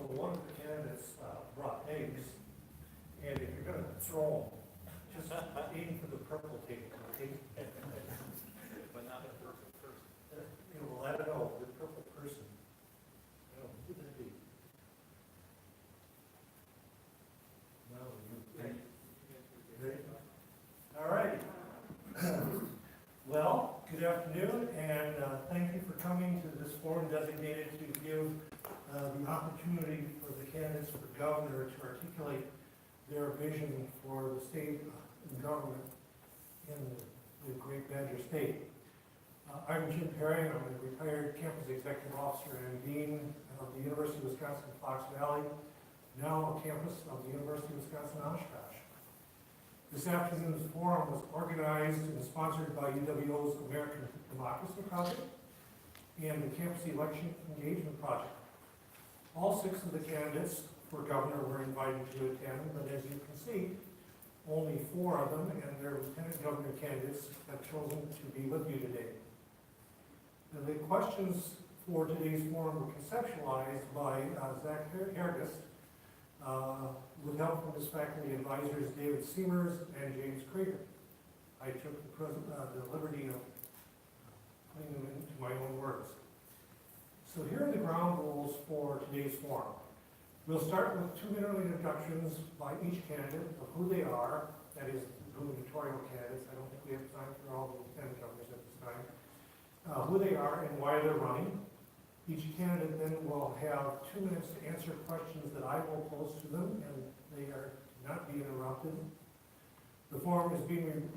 one of the candidates brought eggs, and if you're gonna throw them, just aim for the purple tape, okay? But not the perfect person. You know, I don't know, the purple person. I don't know, who would that be? No, you, ready? All right. Well, good afternoon, and thank you for coming to this forum designated to give the opportunity for the candidates for governor to articulate their vision for the state and government in the Great Badger State. I'm Jim Perry. I'm a retired campus executive officer and dean of the University of Wisconsin-Fox Valley, now a campus of the University of Wisconsin-Oshkosh. This afternoon's forum was organized and sponsored by UWO's American Democracy Project and the Campus Election Engagement Project. All 6 of the candidates for governor were invited to attend, but as you can see, only 4 of them and their lieutenant governor candidates have chosen to be with you today. Now, the questions for today's forum were conceptualized by Zach Hergus, with help from his faculty advisors David Seamers and James Krieger. I took the liberty of putting them into my own words. So here are the ground rules for today's forum. We'll start with 2-minute introductions by each candidate of who they are, that is, the gubernatorial candidates. I don't think we have time for all the lieutenant governors at this time. Who they are and why they're running. Each candidate then will have 2 minutes to answer questions that I will pose to them, and they are not be interrupted. The forum is being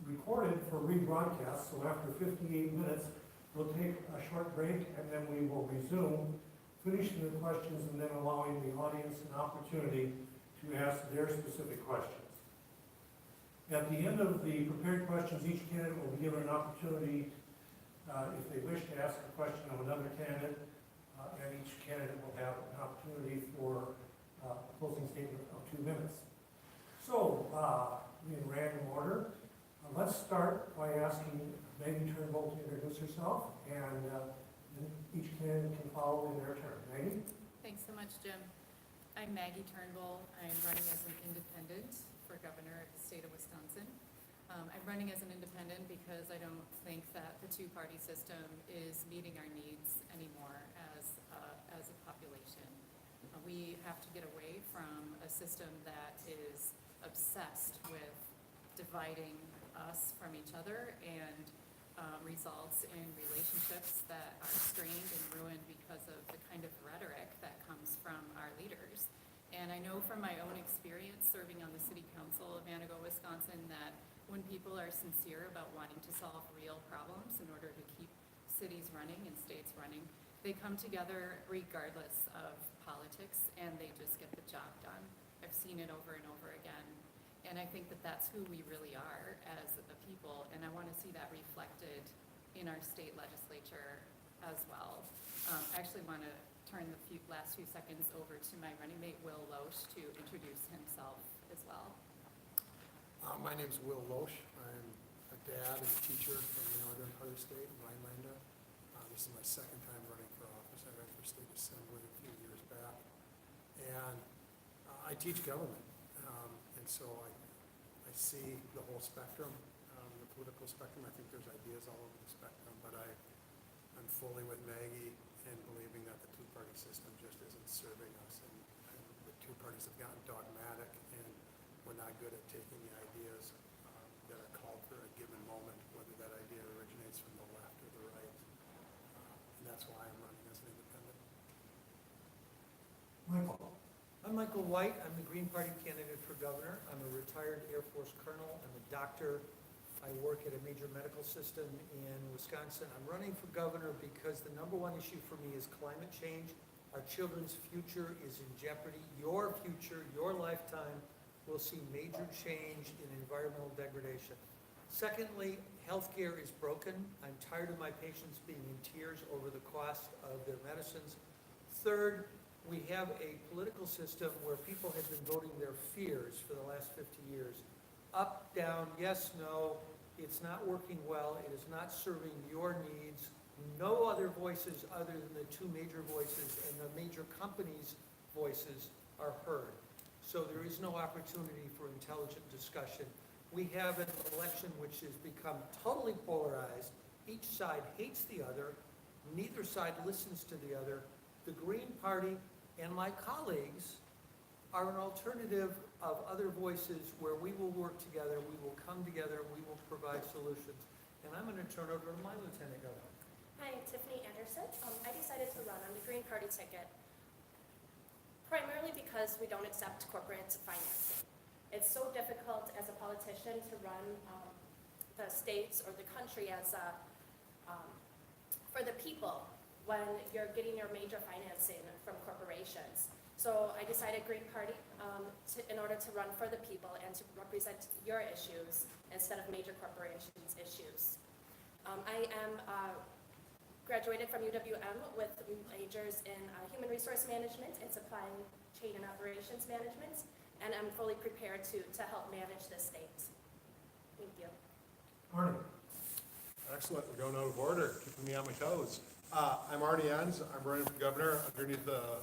recorded for rebroadcast, so after 58 minutes, we'll take a short break, and then we will resume, finishing the questions and then allowing the audience an opportunity to ask their specific questions. At the end of the prepared questions, each candidate will be given an opportunity if they wish to ask a question of another candidate, and each candidate will have an opportunity for a closing statement of 2 minutes. So, in random order, let's start by asking Maggie Turnbull to introduce herself, and then each candidate can follow in their turn. Maggie? Thanks so much, Jim. I'm Maggie Turnbull. I'm running as an independent for governor of the state of Wisconsin. I'm running as an independent because I don't think that the 2-party system is meeting our needs anymore as a population. We have to get away from a system that is obsessed with dividing us from each other and results in relationships that are strained and ruined because of the kind of rhetoric that comes from our leaders. And I know from my own experience serving on the City Council of Antigo, Wisconsin, that when people are sincere about wanting to solve real problems in order to keep cities running and states running, they come together regardless of politics and they just get the job done. I've seen it over and over again. And I think that that's who we really are as the people, and I want to see that reflected in our state legislature as well. I actually want to turn the last few seconds over to my running mate, Will Loesch, to introduce himself as well. My name is Will Loesch. I'm a dad and a teacher from the northern part of the state, Rhinelander. This is my 2nd time running for office. I ran for state assembly a few years back. And I teach government. And so I see the whole spectrum, the political spectrum. I think there's ideas all over the spectrum, but I'm fully with Maggie in believing that the 2-party system just isn't serving us. And the 2 parties have gotten dogmatic, and we're not good at taking the ideas that are called for a given moment, whether that idea originates from the left or the right. And that's why I'm running as an independent. Michael. I'm Michael White. I'm the Green Party candidate for governor. I'm a retired Air Force colonel. I'm a doctor. I work at a major medical system in Wisconsin. I'm running for governor because the #1 issue for me is climate change. Our children's future is in jeopardy. Your future, your lifetime, will see major change in environmental degradation. Secondly, healthcare is broken. I'm tired of my patients being in tears over the cost of their medicines. Third, we have a political system where people have been voting their fears for the last 50 years. Up, down, yes, no. It's not working well. It is not serving your needs No other voices other than the two major voices and the major companies' voices are heard. So there is no opportunity for intelligent discussion. We have an election which has become totally polarized. Each side hates the other. Neither side listens to the other. The Green Party and my colleagues are an alternative of other voices where we will work together, we will come together, we will provide solutions. And I'm going to turn over to my Lieutenant Governor. Hi, I'm Tiffany Anderson. I decided to run on the Green Party ticket primarily because we don't accept corporate financing. It's so difficult as a politician to run the states or the country as for the people when you're getting your major financing from corporations. So I decided Green Party in order to run for the people and to represent your issues instead of major corporations' issues. I am graduated from UWM with majors in human resource management and supply chain and operations management, and I'm fully prepared to help manage this state. Thank you. Arnie? Excellent, we're going out of order, keeping me on my toes. I'm Arnie Enns, I'm running for governor underneath a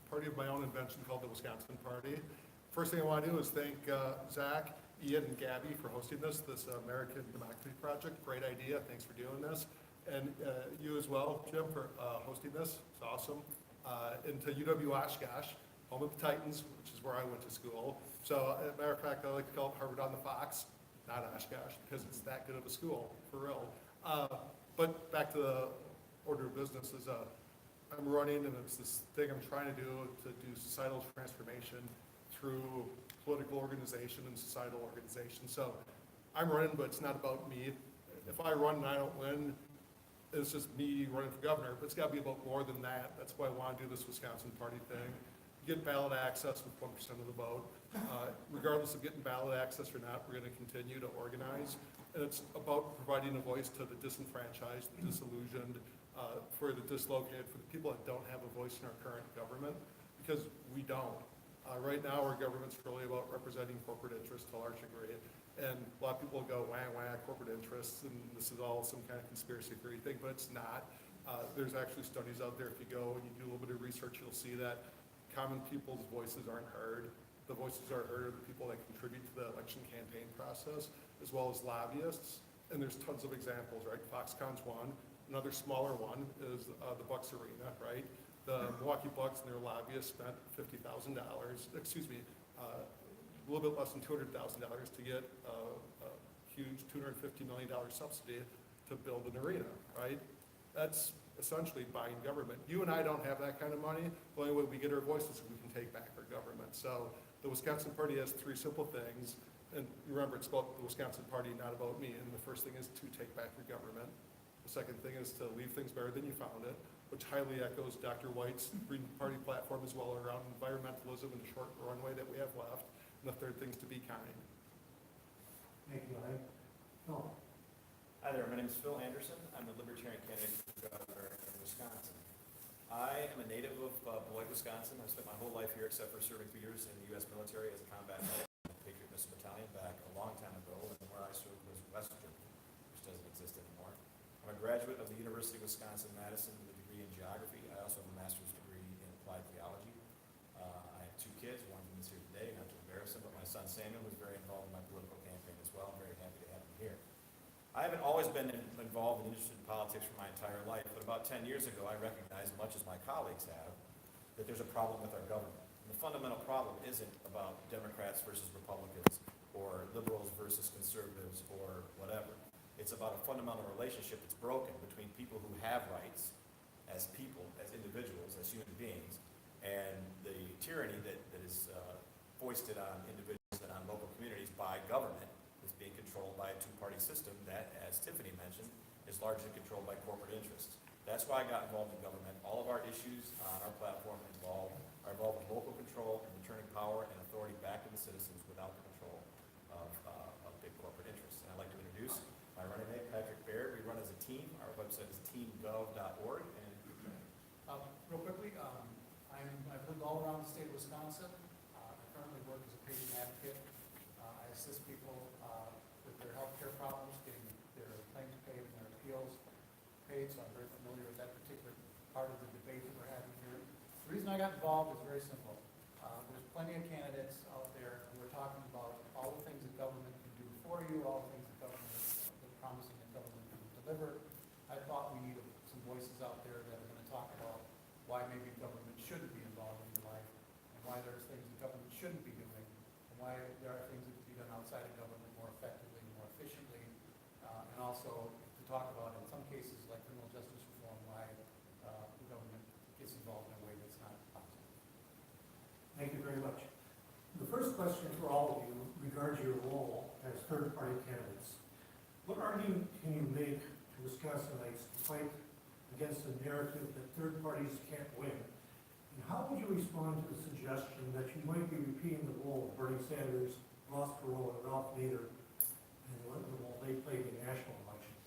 party of my own invention called the Wisconsin Party. First thing I want to do is thank Zach, Ian, and Gabby for hosting this American Democracy Project. Great idea, thanks for doing this. And you as well, Jim, for hosting this, it's awesome. And to UW Oshkosh, home of the Titans, which is where I went to school. So, as a matter of fact, I like to call it Harvard on the Fox, not Oshkosh, because it's that good of a school, for real. But back to the order of business is I'm running, and it's this thing I'm trying to do societal transformation through political organization and societal organization. So I'm running, but it's not about me. If I run and I don't win, it's just me running for governor, but it's got to be about more than that. That's why I want to do this Wisconsin Party thing. You get ballot access with 1% of the vote. Regardless of getting ballot access or not, we're going to continue to organize. And it's about providing a voice to the disenfranchised, the disillusioned, for the dislocated, for the people that don't have a voice in our current government, because we don't. Right now, our government's really about representing corporate interests to a large degree. And a lot of people go, wah, wah, corporate interests, and this is all some kind of conspiracy theory thing, but it's not. There's actually studies out there. If you go and you do a little bit of research, you'll see that common people's voices aren't heard. The voices are heard of the people that contribute to the election campaign process, as well as lobbyists. And there's tons of examples, right? Foxconn's one. Another smaller one is the Bucks Arena, right? The Milwaukee Bucks and their lobbyists spent $50,000, a little bit less than $200,000 to get a huge $250 million subsidy to build an arena, right? That's essentially buying government. You and I don't have that kind of money. The only way we get our voices is we can take back our government. So the Wisconsin Party has three simple things. And remember, it's about the Wisconsin Party, not about me. And the first thing is to take back your government. The second thing is to leave things better than you found it, which highly echoes Dr. White's Green Party platform as well around environmentalism and the short runway that we have left. And the third thing is to be kind. Thank you, Arnie. Phil? Hi there, my name is Phil Anderson. I'm the Libertarian candidate for governor in Wisconsin. I am a native of Beloit, Wisconsin. I spent my whole life here except for serving 3 years in the U.S. military as a combat medic in the Patriot Missile Battalion back a long time ago, and where I served was Western, which doesn't exist anymore. I'm a graduate of the University of Wisconsin-Madison with a degree in geography. I also have a master's degree in applied theology. I have 2 kids, one of them is here today, not to embarrass him, but my son Samuel was very involved in my political campaign as well. I'm very happy to have him here. I haven't always been involved and interested in politics for my entire life, but about 10 years ago I recognized, much as my colleagues have, that there's a problem with our government. And the fundamental problem isn't about Democrats versus Republicans or liberals versus conservatives or whatever. It's about a fundamental relationship that's broken between people who have rights as people, as individuals, as human beings, and the tyranny that is foisted on individuals and on local communities by government is being controlled by a 2-party system that, as Tiffany mentioned, is largely controlled by corporate interests. That's why I got involved in government. All of our issues on our platform are involved with local control and returning power and authority back to the citizens without the control of big corporate interests. And I'd like to introduce my running mate, Patrick Baird. We run as a team. Our website is teamgov.org. And Real quickly, I've lived all around the state of Wisconsin. I currently work as a patient advocate. I assist people with their health care problems, getting their claims paid and their appeals paid, so I'm very I got involved is very simple. There's plenty of candidates out there who are talking about all the things that government can do for you, all the things that government is promising that government can deliver. I thought we needed some voices out there that are going to talk about why maybe government shouldn't be involved in your life, and why there's things that government shouldn't be doing, and why there are things that can be done outside of government more effectively, more efficiently, and also to talk about, in some cases, like criminal justice reform, why the government gets involved in a way that's not possible. Thank you very much. The first question for all of you regards your role as third-party candidates. What argument can you make to Wisconsinites to fight against the narrative that third parties can't win? And how would you respond to the suggestion that you might be repeating the role of Bernie Sanders, Ross Perot, and Ralph Nader, and the role they played in national elections?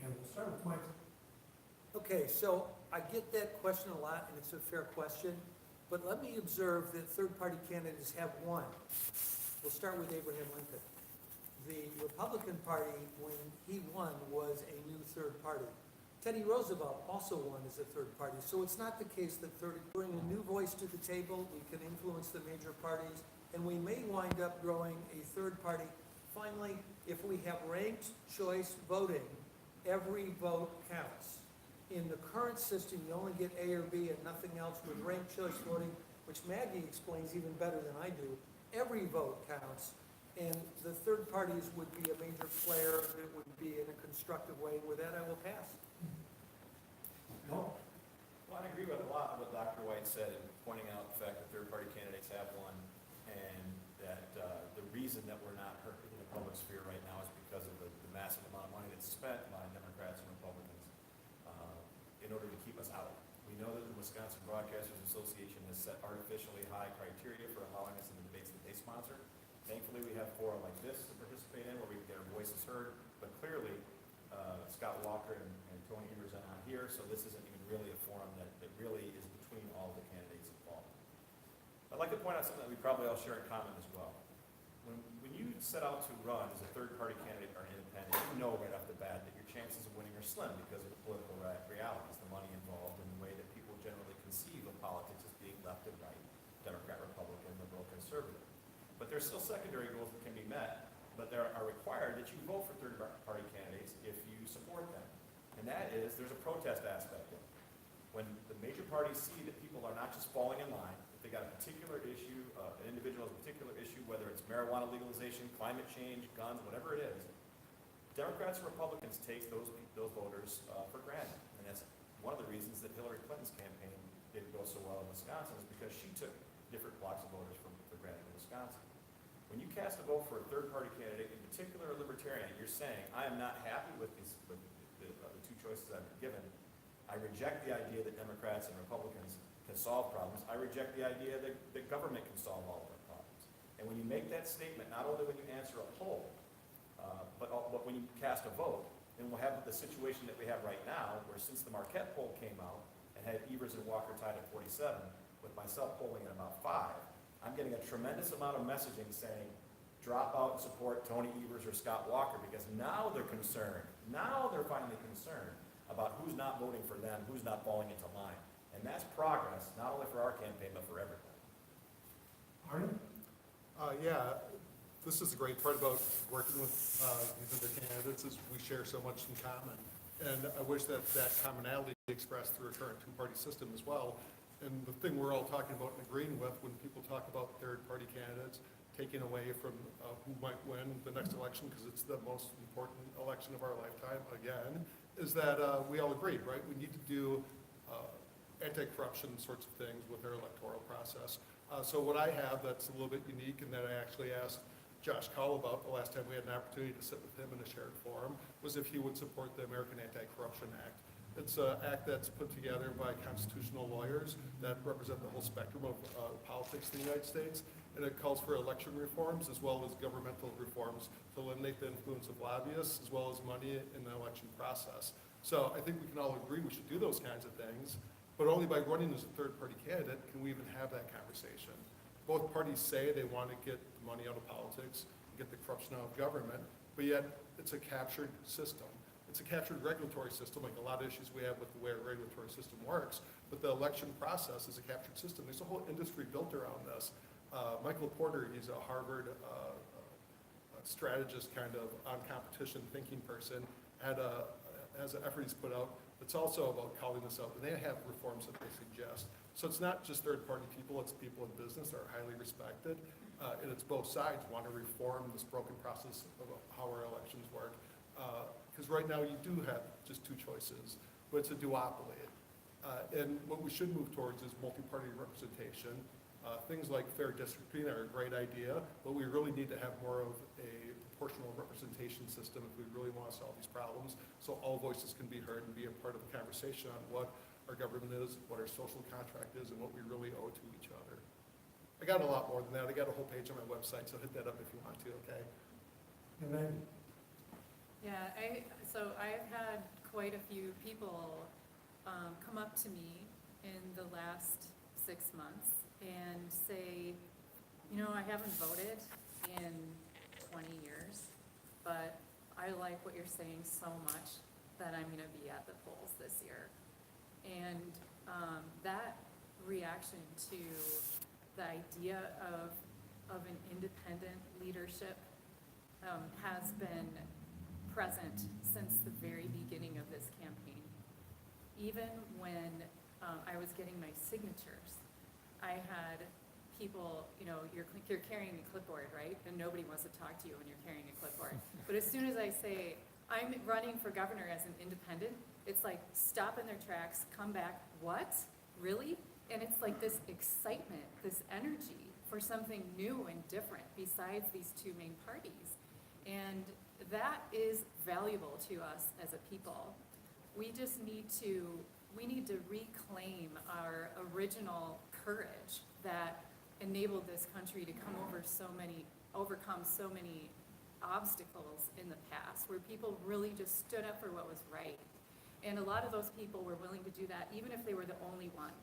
And we'll start with Michael. Okay, so I get that question a lot, and it's a fair question, but let me observe that third-party candidates have won. We'll start with Abraham Lincoln. The Republican Party, when he won, was a new third party. Teddy Roosevelt also won as a third party. So it's not the case that bring a new voice to the table, we can influence the major parties, and we may wind up growing a third party. Finally, if we have ranked choice voting, every vote counts. In the current system, you only get A or B and nothing else. With ranked choice voting, which Maggie explains even better than I do, every vote counts. And the third parties would be a major player that would be in a constructive way. With that, I will pass. No? Well, I agree with a lot of what Dr. White said in pointing out the fact that third-party candidates have won, and that the reason that we're not hurt in the public sphere right now is because of the massive amount of money that's spent by Democrats and Republicans in order to keep us out. We know that the Wisconsin Broadcasters Association has set artificially high criteria for allowing us in the debates that they sponsor. Thankfully, we have forums like this to participate in where we can get our voices heard, but clearly, Scott Walker and Tony Evers are not here, so this isn't even really a forum that really is between all the candidates involved. I'd like to point out something that we probably all share in common as well. When you set out to run as a third-party candidate or an independent, you know right off the bat that your chances of winning are slim because of the political realities, the money involved, and the way that people generally conceive of politics as being left and right, Democrat, Republican, liberal, conservative. But there's still secondary goals that can be met, but there are required that you vote for third-party candidates if you support them. And that is, there's a protest aspect of it. When the major parties see that people are not just falling in line, if they got a particular issue, an individual has a particular issue, whether it's marijuana legalization, climate change, guns, whatever it is, Democrats and Republicans take those voters for granted. And that's one of the reasons that Hillary Clinton's campaign didn't go so well in Wisconsin, is because she took different blocks of voters for granted in Wisconsin. When you cast a vote for a third-party candidate, in particular a libertarian, you're saying, I am not happy with the two choices I've been given. I reject the idea that Democrats and Republicans can solve problems. I reject the idea that government can solve all of our problems. And when you make that statement, not only when you answer a poll, but when you cast a vote, then we'll have the situation that we have right now, where since the Marquette poll came out and had Evers and Walker tied at 47, with myself polling at about 5, I'm getting a tremendous amount of messaging saying, drop out and support Tony Evers or Scott Walker, because now they're concerned. Now they're finally concerned about who's not voting for them, who's not falling into line. And that's progress, not only for our campaign, but for everybody. Arnie? Yeah, this is the great part about working with these other candidates is we share so much in common. And I wish that commonality be expressed through a current two-party system as well. And the thing we're all talking about and agreeing with when people talk about third-party candidates taking away from who might win the next election, because it's the most important election of our lifetime, again, is that we all agree, right? We need to do anti-corruption sorts of things with our electoral process. So what I have that's a little bit unique and that I actually asked Josh Cowell about the last time we had an opportunity to sit with him in a shared forum was if he would support the American Anti-Corruption Act. It's an act that's put together by constitutional lawyers that represent the whole spectrum of politics in the United States, and it calls for election reforms as well as governmental reforms to eliminate the influence of lobbyists as well as money in the election process. So I think we can all agree we should do those kinds of things, but only by running as a third-party candidate can we even have that conversation. Both parties say they want to get the money out of politics, get the corruption out of government, but yet it's a captured system. It's a captured regulatory system, like a lot of issues we have with the way our regulatory system works, but the election process is a captured system. There's a whole industry built around this. Michael Porter, he's a Harvard strategist, kind of on competition thinking person, has an effort he's put out that's also about calling this out, and they have reforms that they suggest. So it's not just third-party people, it's people in business that are highly respected, and it's both sides want to reform this broken process of how our elections work. Because right now you do have just two choices, but it's a duopoly. And what we should move towards is multi-party representation. Things like fair districting are a great idea, but we really need to have more of a proportional representation system if we really want to solve these problems, so all voices can be heard and be a part of the conversation on what our government is, what our social contract is, and what we really owe to each other. I got a lot more than that. I got a whole page on my website, so hit that up if you want to, okay? Amen. Yeah, so I've had quite a few people come up to me in the last 6 months and say, you know, I haven't voted in 20 years, but I like what you're saying so much that I'm gonna be at the polls this year. And that reaction to the idea of an independent leadership has been present since the very beginning of this campaign. Even when I was getting my signatures, I had people, you know, you're carrying a clipboard, right? And nobody wants to talk to you when you're carrying a clipboard. But as soon as I say, I'm running for governor as an independent, it's like, stop in their tracks, come back, what? Really? And it's like this excitement, this energy for something new and different besides these two main parties. And that is valuable to us as a people. We just need to reclaim our original courage that enabled this country to overcome so many obstacles in the past, where people really just stood up for what was right. And a lot of those people were willing to do that, even if they were the only one.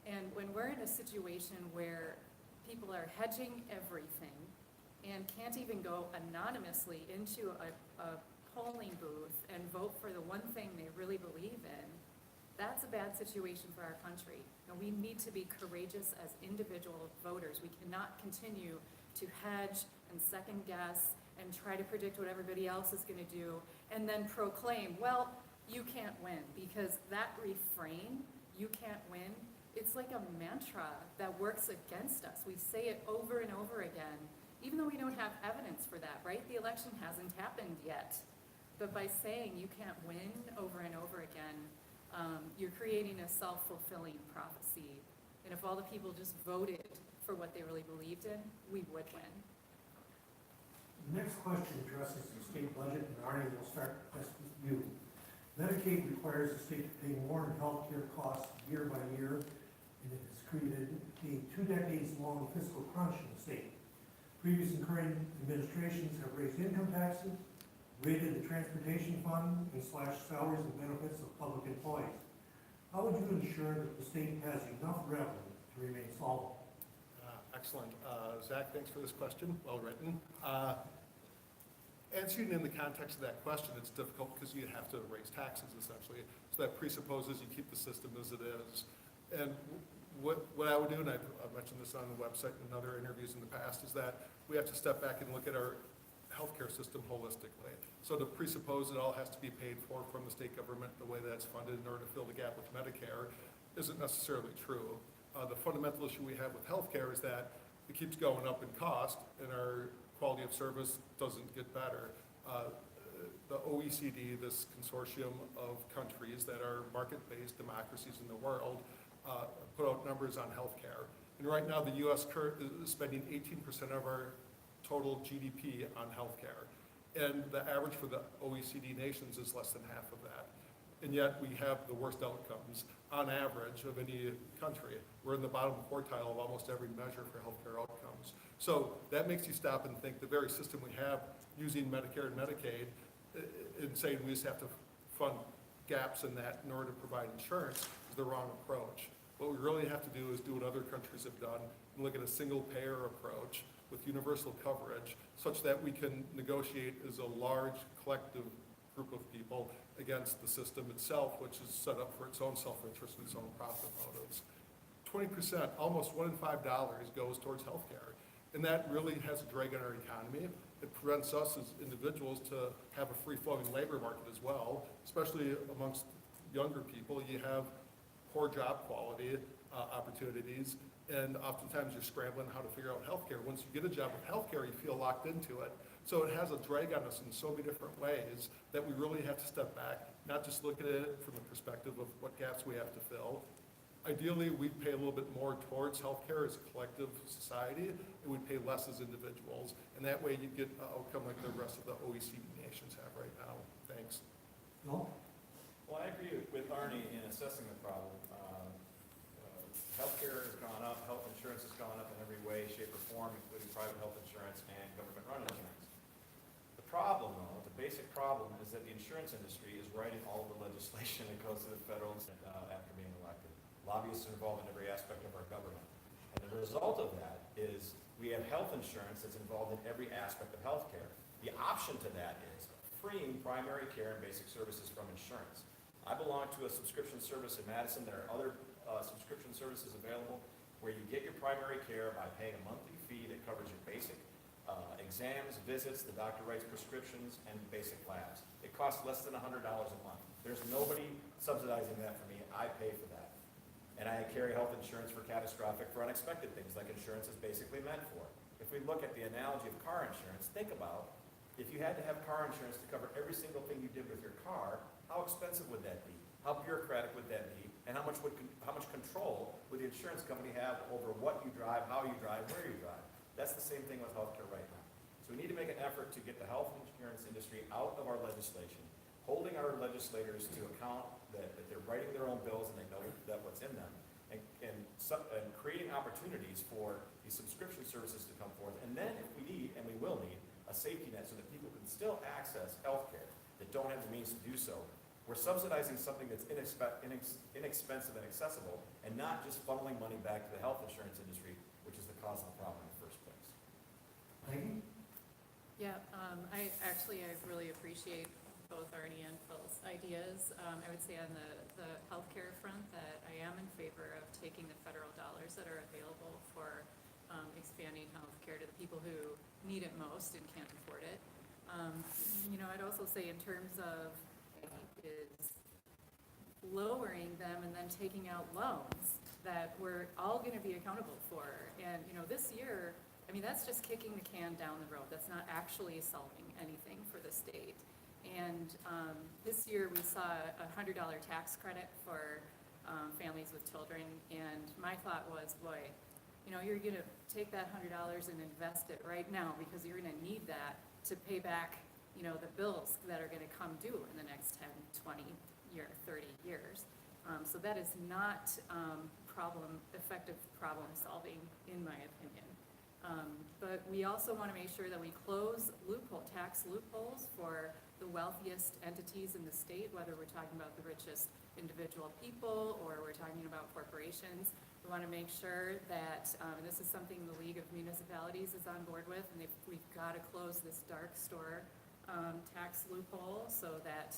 And when we're in a situation where people are hedging everything and can't even go anonymously into a polling booth and vote for the one thing they really believe in, that's a bad situation for our country. And we need to be courageous as individual voters. We cannot continue to hedge and second guess and try to predict what everybody else is going to do and then proclaim, well, you can't win, because that refrain, you can't win, it's like a mantra that works against us. We say it over and over again, even though we don't have evidence for that, right? The election hasn't happened yet. But by saying you can't win over and over again, you're creating a self-fulfilling prophecy. And if all the people just voted for what they really believed in, we would win. The next question addresses the state budget, and Arnie, we'll start this with you. Medicaid requires the state to pay more in healthcare costs year by year, and it has created a 2 decades-long fiscal crunch in the state. Previous and current administrations have raised income taxes, raided the transportation fund, and slashed salaries and benefits of public employees. How would you ensure that the state has enough revenue to remain solvent? Excellent. Zach, thanks for this question. Well written. Answering in the context of that question, it's difficult because you have to raise taxes, essentially. So that presupposes you keep the system as it is. And what I would do, and I've mentioned this on the website and in other interviews in the past, is that we have to step back and look at our healthcare system holistically. So to presuppose it all has to be paid for from the state government the way that's funded in order to fill the gap with Medicare isn't necessarily true. The fundamental issue we have with healthcare is that it keeps going up in cost and our quality of service doesn't get better. The OECD, this consortium of countries that are market-based democracies in the world, put out numbers on healthcare. And right now the US is spending 18% of our total GDP on healthcare. And the average for the OECD nations is less than half of that. And yet we have the worst outcomes on average of any country. We're in the bottom quartile of almost every measure for healthcare outcomes. So that makes you stop and think the very system we have using Medicare and Medicaid and saying we just have to fund gaps in that in order to provide insurance is the wrong approach. What we really have to do is do what other countries have done and look at a single payer approach with universal coverage such that we can negotiate as a large collective group of people against the system itself, which is set up for its own self-interest and its own profit motives. 20%, almost $1 in $5 goes towards healthcare. And that really has a drag on our economy. It prevents us as individuals to have a free-flowing labor market as well, especially amongst younger people. You have poor job quality opportunities, and oftentimes you're scrambling how to figure out healthcare. Once you get a job with healthcare, you feel locked into it. So it has a drag on us in so many different ways that we really have to step back, not just look at it from the perspective of what gaps we have to fill. Ideally, we pay a little bit more towards healthcare as a collective society, and we pay less as individuals. And that way you get an outcome like the rest of the OECD nations have right now. Thanks. No? Well, I agree with Arnie in assessing the problem. Healthcare has gone up, health insurance has gone up in every way, shape, or form, including private health insurance and government-run insurance. The problem, though, the basic problem is that the insurance industry is writing all of the legislation that goes to the federal and state after being elected. Lobbyists are involved in every aspect of our government. And the result of that is we have health insurance that's involved in every aspect of healthcare. The option to that is freeing primary care and basic services from insurance. I belong to a subscription service in Madison. There are other subscription services available where you get your primary care by paying a monthly fee that covers your basic exams, visits, the doctor writes prescriptions, and basic labs. It costs less than $100 a month. There's nobody subsidizing that for me. I pay for that. And I carry health insurance for catastrophic, for unexpected things like insurance is basically meant for. If we look at the analogy of car insurance, think about if you had to have car insurance to cover every single thing you did with your car, how expensive would that be? How bureaucratic would that be? And how much control would the insurance company have over what you drive, how you drive, where you drive? That's the same thing with healthcare right now. So we need to make an effort to get the health insurance industry out of our legislation, holding our legislators to account that they're writing their own bills and they know that what's in them, and creating opportunities for these subscription services to come forth. And then if we need, and we will need, a safety net so that people can still access healthcare that don't have the means to do so. We're subsidizing something that's inexpensive and accessible, and not just funneling money back to the health insurance industry, which is the cause of the problem in the first place. Maggie? Yeah, I really appreciate both Arnie and Phil's ideas. I would say on the healthcare front that I am in favor of taking the federal dollars that are available for expanding healthcare to the people who need it most and can't afford it. I'd also say in terms of is lowering them and then taking out loans that we're all going to be accountable for. And, this year, that's just kicking the can down the road. That's not actually solving anything for the state. And this year we saw a $100 tax credit for families with children. And my thought was, boy, you're going to take that $100 and invest it right now because you're going to need that to pay back the bills that are going to come due in the next 10, 20, 30 years. So that is not effective problem solving, in my opinion. But we also want to make sure that we close tax loopholes for the wealthiest entities in the state, whether we're talking about the richest individual people or we're talking about corporations. We want to make sure that, and this is something the League of Municipalities is on board with, and we've got to close this dark store tax loophole so that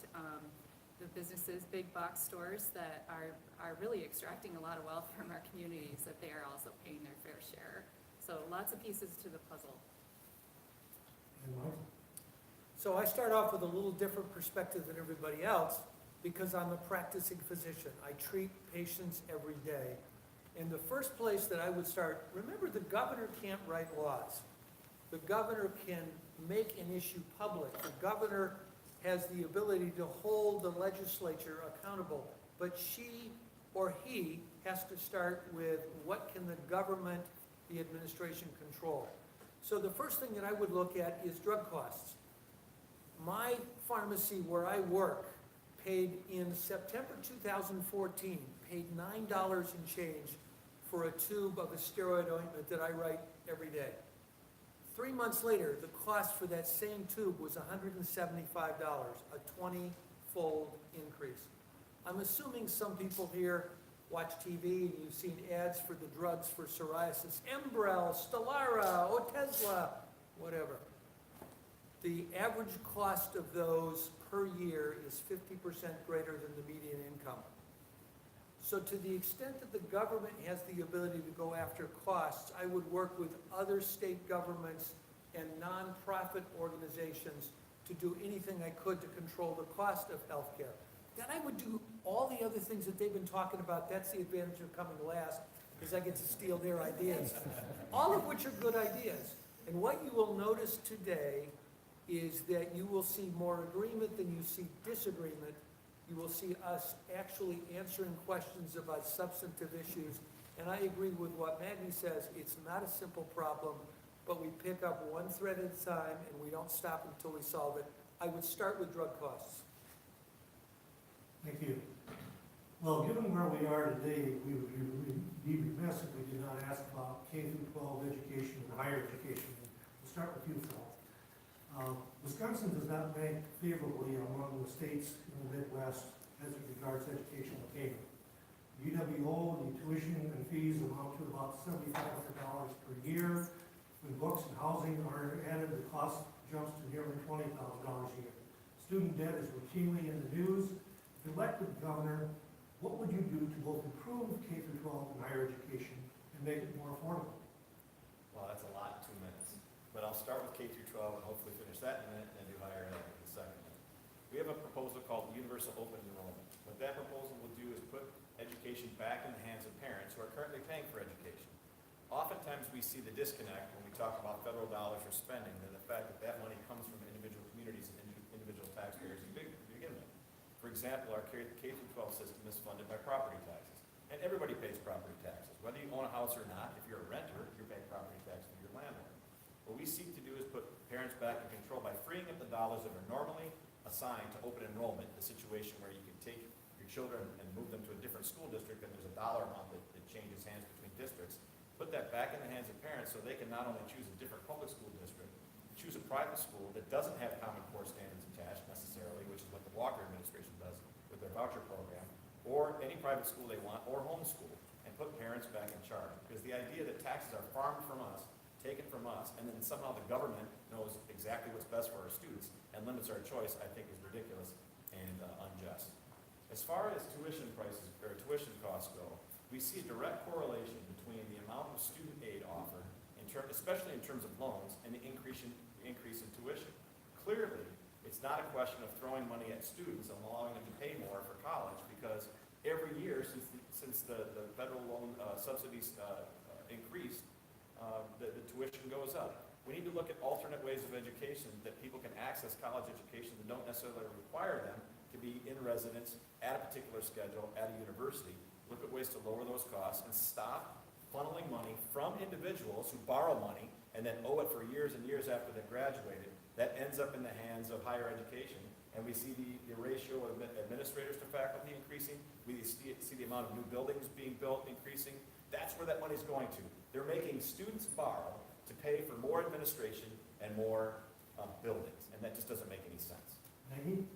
the businesses, big box stores that are really extracting a lot of wealth from our communities, that they are also paying their fair share. So lots of pieces to the puzzle. And Mike? So I start off with a little different perspective than everybody else because I'm a practicing physician. I treat patients every day. And the first place that I would start, remember the governor can't write laws. The governor can make an issue public. The governor has the ability to hold the legislature accountable, but she or he has to start with what can the government, the administration control. So the first thing that I would look at is drug costs. My pharmacy where I work paid in September 2014, paid $9 and change for a tube of a steroid ointment that I write every day. 3 months later, the cost for that same tube was $175, a 20-fold increase. I'm assuming some people here watch TV and you've seen ads for the drugs for psoriasis, Enbrel, Stelara, Otezla, whatever. The average cost of those per year is 50% greater than the median income. So to the extent that the government has the ability to go after costs, I would work with other state governments and nonprofit organizations to do anything I could to control the cost of healthcare. Then I would do all the other things that they've been talking about. That's the advantage of coming last, is I get to steal their ideas. All of which are good ideas. And what you will notice today is that you will see more agreement than you see disagreement. You will see us actually answering questions about substantive issues. And I agree with what Maggie says, it's not a simple problem, but we pick up one thread at a time and we don't stop until we solve it. I would start with drug costs. Thank you. Well, given where we are today, we would be remiss if we did not ask about K through 12 education and higher education. We'll start with you, Phil. Wisconsin does not rank favorably among the states in the Midwest as it regards educational attainment. UWO, the tuition and fees amount to about $7,500 per year. When books and housing are added, the cost jumps to nearly $20,000 a year. Student debt is routinely in the news. If elected governor, what would you do to both improve K through 12 and higher education and make it more affordable? Well, that's a lot in 2 minutes. But I'll start with K through 12 and hopefully finish that in a minute and do higher ed in the second minute. We have a proposal called Universal Open Enrollment. What that proposal will do is put education back in the hands of parents who are currently paying for education. Oftentimes we see the disconnect when we talk about federal dollars for spending and the fact that that money comes from individual communities and individual taxpayers to begin with. For example, our K through 12 system is funded by property taxes. And everybody pays property taxes. Whether you own a house or not, if you're a renter, you're paying property tax to your landlord. What we seek to do is put parents back in control by freeing up the dollars that are normally assigned to open enrollment, the situation where you can take your children and move them to a different school district and there's a dollar amount that changes hands between districts. Put that back in the hands of parents so they can not only choose a different public school district, choose a private school that doesn't have Common Core standards attached necessarily, which is what the Walker administration does with their voucher program, or any private school they want, or homeschool, and put parents back in charge. Because the idea that taxes are farmed from us, taken from us, and then somehow the government knows exactly what's best for our students and limits our choice, I think is ridiculous and unjust. As far as tuition prices, or tuition costs go, we see a direct correlation between the amount of student aid offered, especially in terms of loans, and the increase in tuition. Clearly, it's not a question of throwing money at students and allowing them to pay more for college, because every year since the federal loan subsidies increased, the tuition goes up. We need to look at alternate ways of education that people can access college education that don't necessarily require them to be in residence at a particular schedule at a university. Look at ways to lower those costs and stop funneling money from individuals who borrow money and then owe it for years and years after they've graduated. That ends up in the hands of higher education. And we see the ratio of administrators to faculty increasing. We see the amount of new buildings being built increasing. That's where that money's going to. They're making students borrow to pay for more administration and more buildings. And that just doesn't make any sense. Maggie?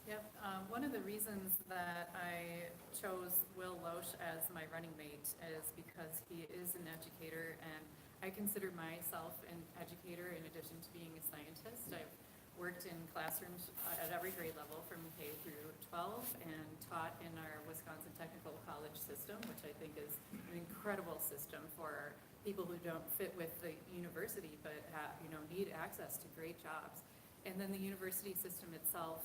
Yep, one of the reasons that I chose Will Loesch as my running mate is because he is an educator, and I consider myself an educator in addition to being a scientist. I've worked in classrooms at every grade level from K through 12 and taught in our Wisconsin Technical College system, which I think is an incredible system for people who don't fit with the university but have, need access to great jobs. And then the university system itself,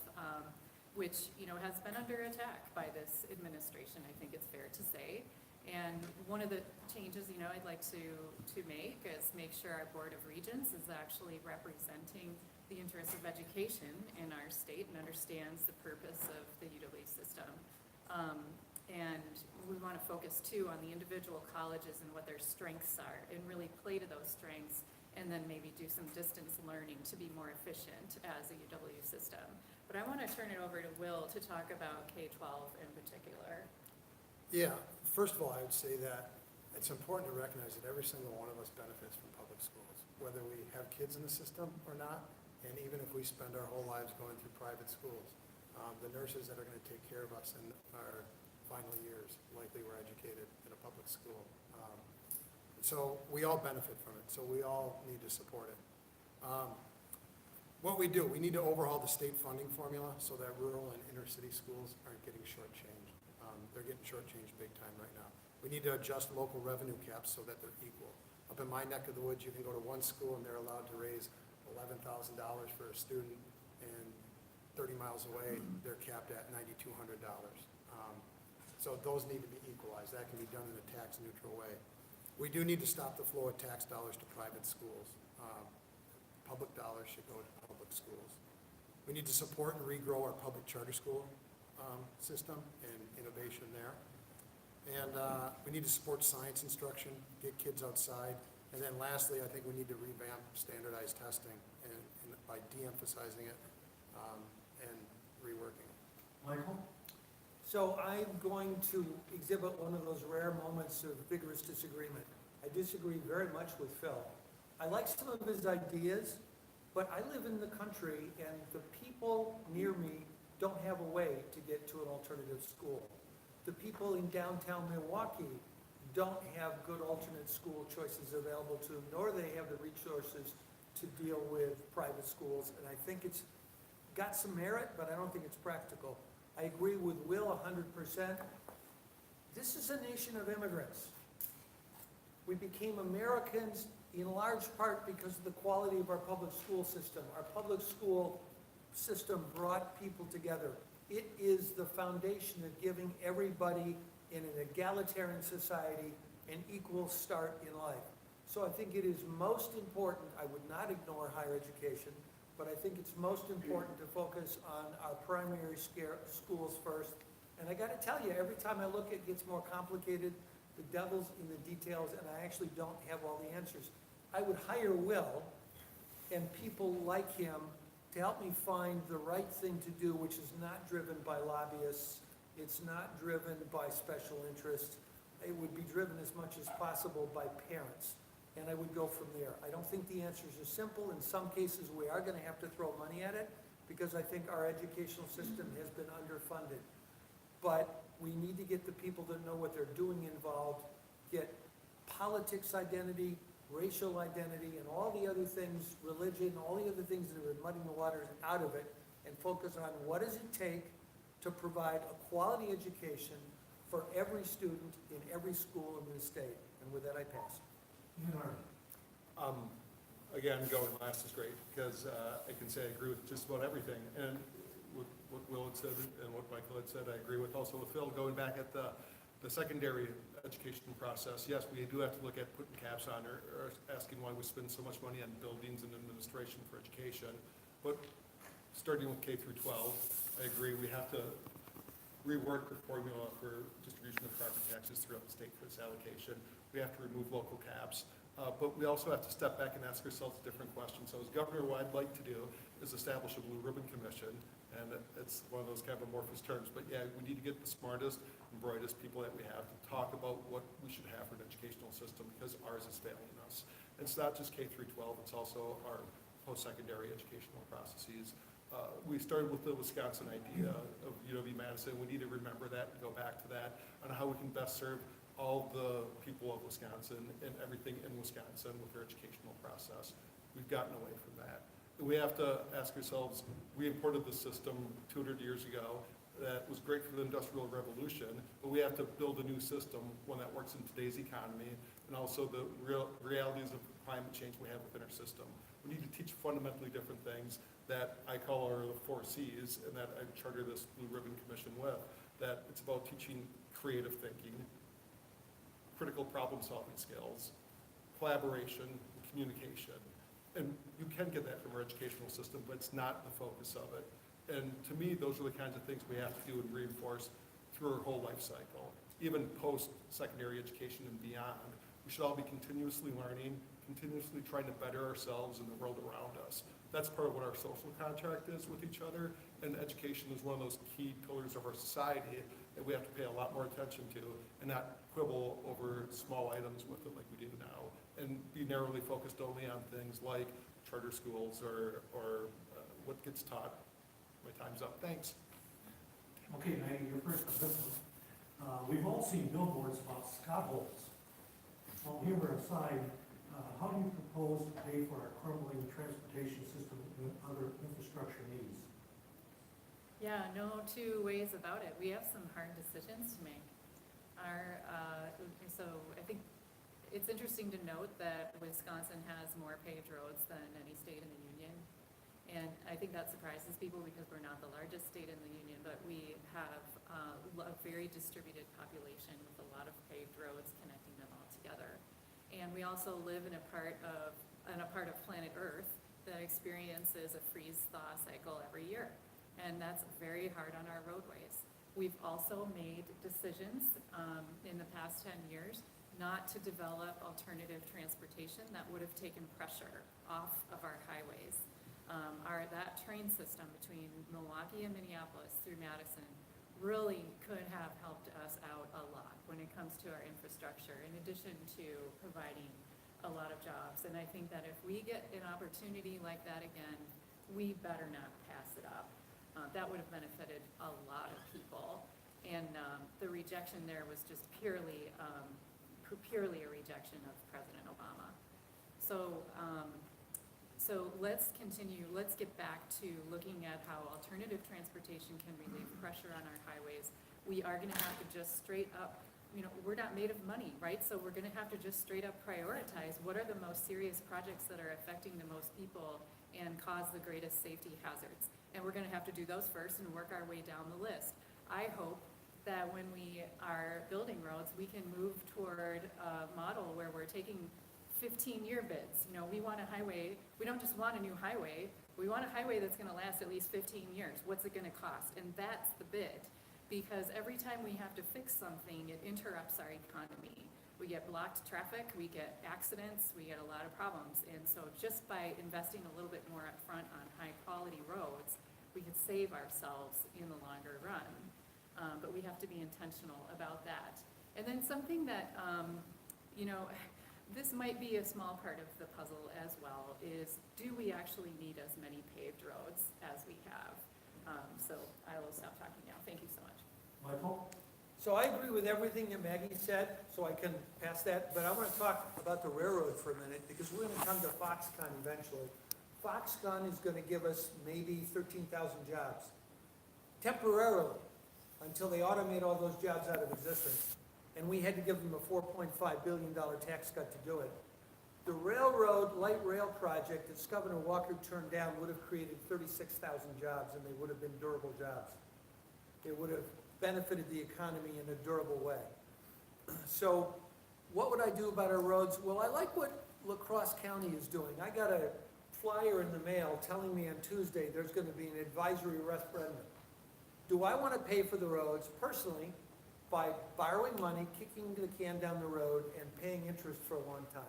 which has been under attack by this administration, I think it's fair to say. And one of the changes I'd like to make is make sure our Board of Regents is actually representing the interests of education in our state and understands the purpose of the UW system. And we want to focus too on the individual colleges and what their strengths are and really play to those strengths, and then maybe do some distance learning to be more efficient as a UW system. But I want to turn it over to Will to talk about K-12 in particular. Yeah, first of all, I would say that it's important to recognize that every single one of us benefits from public schools, whether we have kids in the system or not, and even if we spend our whole lives going through private schools. The nurses that are going to take care of us in our final years likely were educated in a public school. So we all benefit from it, so we all need to support it. What we do, we need to overhaul the state funding formula so that rural and inner city schools aren't getting shortchanged. They're getting shortchanged big time right now. We need to adjust local revenue caps so that they're equal. Up in my neck of the woods, you can go to one school and they're allowed to raise $11,000 for a student, and 30 miles away, they're capped at $9,200. So those need to be equalized. That can be done in a tax neutral way. We do need to stop the flow of tax dollars to private schools. Public dollars should go to public schools. We need to support and regrow our public charter school system and innovation there. And we need to support science instruction, get kids outside. And then lastly, I think we need to revamp standardized testing and by de-emphasizing it and reworking it. Michael? So I'm going to exhibit one of those rare moments of vigorous disagreement. I disagree very much with Phil. I like some of his ideas, but I live in the country and the people near me don't have a way to get to an alternative school. The people in downtown Milwaukee don't have good alternate school choices available to them, nor do they have the resources to deal with private schools. And I think it's got some merit, but I don't think it's practical. I agree with Will 100%. This is a nation of immigrants. We became Americans in large part because of the quality of our public school system. Our public school system brought people together. It is the foundation of giving everybody in an egalitarian society an equal start in life. So I think it is most important, I would not ignore higher education, but I think it's most important to focus on our primary schools first. And I gotta tell you, every time I look, it gets more complicated. The devil's in the details, and I actually don't have all the answers. I would hire Will and people like him to help me find the right thing to do, which is not driven by lobbyists. It's not driven by special interests. It would be driven as much as possible by parents. And I would go from there. I don't think the answers are simple. In some cases, we are gonna have to throw money at it because I think our educational system has been underfunded. But we need to get the people that know what they're doing involved, get politics identity, racial identity, and all the other things, religion, all the other things that are muddying the waters out of it, and focus on what does it take to provide a quality education for every student in every school in the state. And with that, I pass. Again, going last is great, because I can say I agree with just about everything. And with what Will had said and what Michael had said, I agree with also with Phil, going back at the secondary education process. Yes, we do have to look at putting caps on or asking why we spend so much money on buildings and administration for education. But starting with K through 12, I agree, we have to rework the formula for distribution of property taxes throughout the state for this allocation. We have to remove local caps. But we also have to step back and ask ourselves different questions. So as governor, what I'd like to do is establish a blue ribbon commission, and it's one of those kind of amorphous terms, but yeah, we need to get the smartest and brightest people that we have to talk about what we should have for an educational system, because ours is failing us. It's not just K through 12, it's also our post-secondary educational processes. We started with the Wisconsin idea of UW-Madison. We need to remember that and go back to that on how we can best serve all the people of Wisconsin and everything in Wisconsin with their educational process. We've gotten away from that. We have to ask ourselves, we imported the system 200 years ago that was great for the Industrial Revolution, but we have to build a new system, one that works in today's economy, and also the realities of climate change we have within our system. We need to teach fundamentally different things that I call our 4 C's, and that I charter this Blue Ribbon Commission with, that it's about teaching creative thinking, critical problem-solving skills, collaboration, and communication. And you can get that from our educational system, but it's not the focus of it. And to me, those are the kinds of things we have to do and reinforce through our whole life cycle. Even post-secondary education and beyond, we should all be continuously learning, continuously trying to better ourselves and the world around us. That's part of what our social contract is with each other, and education is one of those key pillars of our society that we have to pay a lot more attention to, and not quibble over small items with it like we do now, and be narrowly focused only on things like charter schools or what gets taught. My time's up, thanks. Okay, Maggie, you're first on this one. We've all seen billboards about Scott holes. Well, humor aside, how do you propose to pay for our crumbling transportation system and other infrastructure needs? Yeah, no two ways about it. We have some hard decisions to make. So I think it's interesting to note that Wisconsin has more paved roads than any state in the union. And I think that surprises people because we're not the largest state in the union, but we have a very distributed population with a lot of paved roads connecting them all together. And we also live in a part of planet Earth that experiences a freeze-thaw cycle every year. And that's very hard on our roadways. We've also made decisions in the past 10 years not to develop alternative transportation that would have taken pressure off of our highways. That train system between Milwaukee and Minneapolis through Madison really could have helped us out a lot when it comes to our infrastructure, in addition to providing a lot of jobs. And I think that if we get an opportunity like that again, we better not pass it up. That would have benefited a lot of people. And the rejection there was just purely a rejection of President Obama. So let's get back to looking at how alternative transportation can relieve pressure on our highways. We are gonna have to just straight up, we're not made of money, right? So we're gonna have to just straight up prioritize what are the most serious projects that are affecting the most people and cause the greatest safety hazards. And we're gonna have to do those first and work our way down the list. I hope that when we are building roads, we can move toward a model where we're taking 15-year bids. We want a highway, we don't just want a new highway, we want a highway that's gonna last at least 15 years. What's it gonna cost? And that's the bid. Because every time we have to fix something, it interrupts our economy. We get blocked traffic, we get accidents, we get a lot of problems. And so just by investing a little bit more upfront on high-quality roads, we could save ourselves in the longer run. But we have to be intentional about that. And then something that, this might be a small part of the puzzle as well, is do we actually need as many paved roads as we have? So I will stop talking now. Thank you so much. Michael? So I agree with everything that Maggie said, so I can pass that, but I want to talk about the railroad for a minute, because we're going to come to Foxconn eventually. Foxconn is going to give us maybe 13,000 jobs, temporarily, until they automate all those jobs out of existence. And we had to give them a $4.5 billion tax cut to do it. The railroad, light rail project that Governor Walker turned down would have created 36,000 jobs, and they would have been durable jobs. It would have benefited the economy in a durable way. So what would I do about our roads? Well, I like what La Crosse County is doing. I got a flyer in the mail telling me on Tuesday there's going to be an advisory referendum. Do I want to pay for the roads personally by borrowing money, kicking the can down the road, and paying interest for a long time?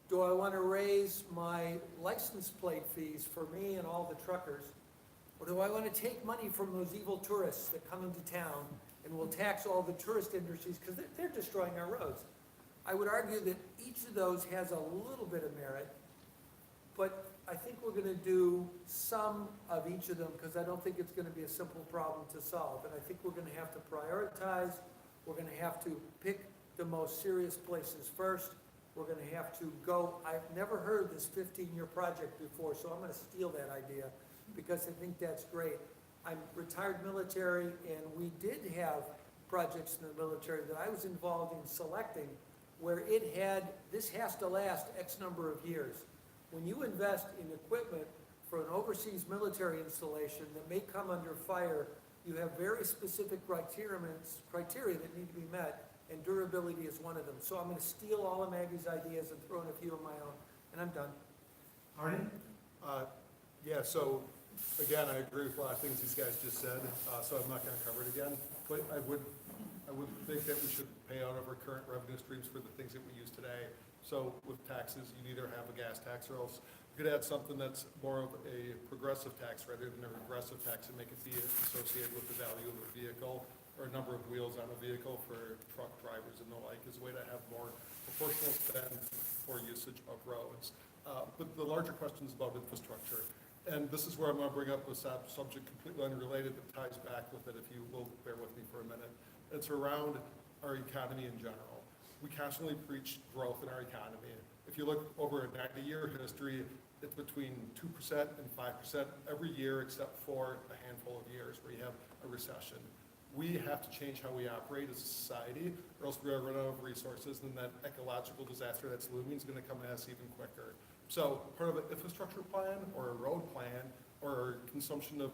Do I want to raise my license plate fees for me and all the truckers? Or do I want to take money from those evil tourists that come into town and will tax all the tourist industries because they're destroying our roads? I would argue that each of those has a little bit of merit, but I think we're going to do some of each of them because I don't think it's going to be a simple problem to solve. And I think we're going to have to prioritize. We're going to have to pick the most serious places first. We're going to have to go, I've never heard this 15-year project before, so I'm going to steal that idea because I think that's great. I'm retired military, and we did have projects in the military that I was involved in selecting where it had, this has to last X number of years. When you invest in equipment for an overseas military installation that may come under fire, you have very specific criteria that need to be met, and durability is one of them. So I'm going to steal all of Maggie's ideas and throw in a few of my own, and I'm done. Arnie? Yeah, so again, I agree with a lot of things these guys just said, so I'm not going to cover it again. But I would think that we should pay out of our current revenue streams for the things that we use today. So with taxes, you either have a gas tax or else you could add something that's more of a progressive tax rather than a regressive tax and make it be associated with the value of a vehicle or a number of wheels on a vehicle for truck drivers and the like, is a way to have more proportional spend for usage of roads. But the larger question is about infrastructure. And this is where I'm going to bring up a subject completely unrelated that ties back with it, if you will bear with me for a minute. It's around our economy in general. we constantly preach growth in our economy. If you look over a 90-year history, it's between 2% and 5% every year except for a handful of years where you have a recession. We have to change how we operate as a society, or else we're going to run out of resources, and that ecological disaster that's looming is going to come at us even quicker. So part of an infrastructure plan or a road plan or consumption of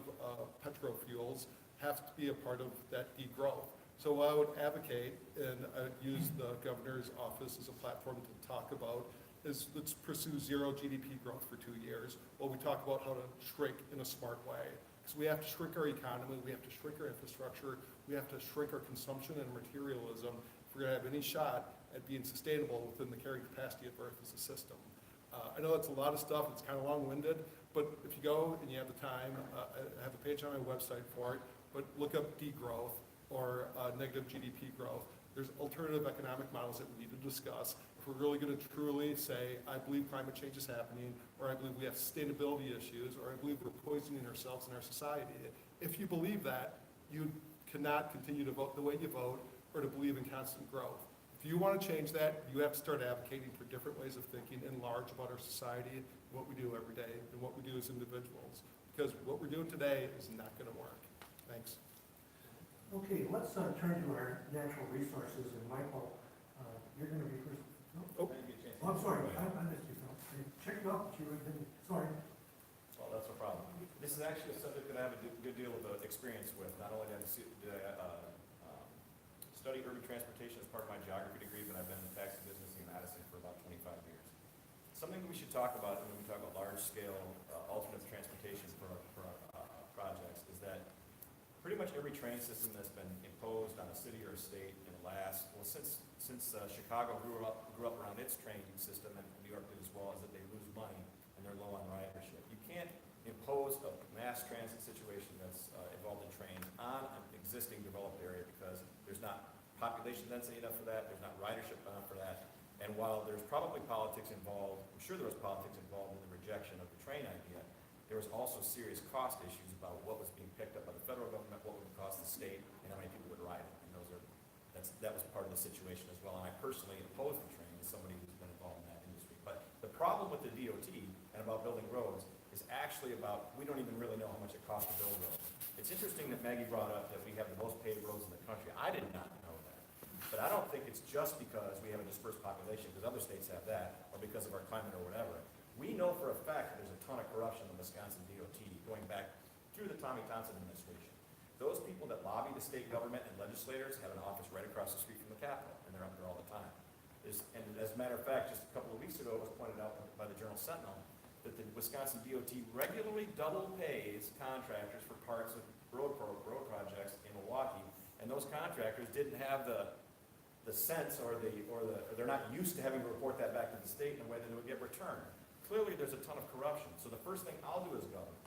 petrofuels have to be a part of that degrowth. So what I would advocate, and I'd use the governor's office as a platform to talk about, is let's pursue zero GDP growth for 2 years while we talk about how to shrink in a smart way. Because we have to shrink our economy, we have to shrink our infrastructure, we have to shrink our consumption and materialism if we're going to have any shot at being sustainable within the carrying capacity of Earth as a system. I know it's a lot of stuff, it's kind of long-winded, but if you go and you have the time, I have a page on my website for it, but look up degrowth or negative GDP growth. There's alternative economic models that we need to discuss. If we're really going to truly say, I believe climate change is happening, or I believe we have sustainability issues, or I believe we're poisoning ourselves and our society. If you believe that, you cannot continue to vote the way you vote or to believe in constant growth. If you want to change that, you have to start advocating for different ways of thinking and large about our society, what we do every day, and what we do as individuals. Because what we're doing today is not going to work. Thanks. Okay, let's turn to our natural resources, and Michael, you're going to be first. Oh. I'm sorry, I missed you. Check it out, but you were, sorry. Well, that's no problem. This is actually a subject that I have a good deal of experience with. Not only did I study urban transportation as part of my geography degree, but I've been in the taxi business in Madison for about 25 years. Something we should talk about when we talk about large-scale alternative transportation for projects is that pretty much every train system that's been imposed on a city or a state in the last, well, since Chicago grew up around its train system, and New York did as well, is that they lose money and they're low on ridership. You can't impose a mass transit situation that's involved in trains on an existing developed area because there's not population density enough for that, there's not ridership enough for that, and while there's probably politics involved, I'm sure there was politics involved in the rejection of the train idea, there was also serious cost issues about what was being picked up by the federal government, what would it cost the state, and how many people would ride it. And that was part of the situation as well. And I personally oppose the train as somebody who's been involved in that industry. But the problem with the DOT and about building roads is actually about, we don't even really know how much it costs to build roads. It's interesting that Maggie brought up that we have the most paved roads in the country. I did not know that. But I don't think it's just because we have a dispersed population, because other states have that, or because of our climate or whatever. We know for a fact that there's a ton of corruption in Wisconsin DOT going back through the Tommy Thompson administration. Those people that lobby the state government and legislators have an office right across the street from the Capitol, and they're up there all the time. And as a matter of fact, just a couple of weeks ago, it was pointed out by the Journal Sentinel that the Wisconsin DOT regularly double pays contractors for parts of road projects in Milwaukee, and those contractors didn't have the sense or they're not used to having to report that back to the state in a way that it would get returned. Clearly, there's a ton of corruption. So the first thing I'll do as governor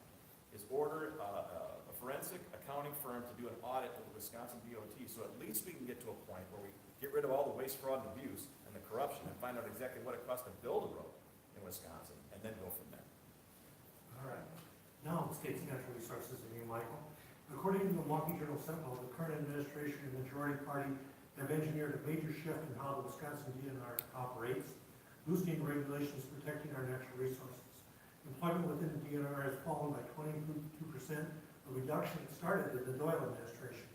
is order a forensic accounting firm to do an audit of the Wisconsin DOT, so at least we can get to a point where we get rid of all the waste, fraud, and abuse and the corruption and find out exactly what it costs to build a road in Wisconsin, and then go from there. All right. Now, the state's natural resources, and you, Michael. According to the Milwaukee Journal Sentinel, the current administration and majority party have engineered a major shift in how the Wisconsin DNR operates, loosening regulations protecting our natural resources. Employment within the DNR has fallen by 22%, a reduction that started in the Doyle administration.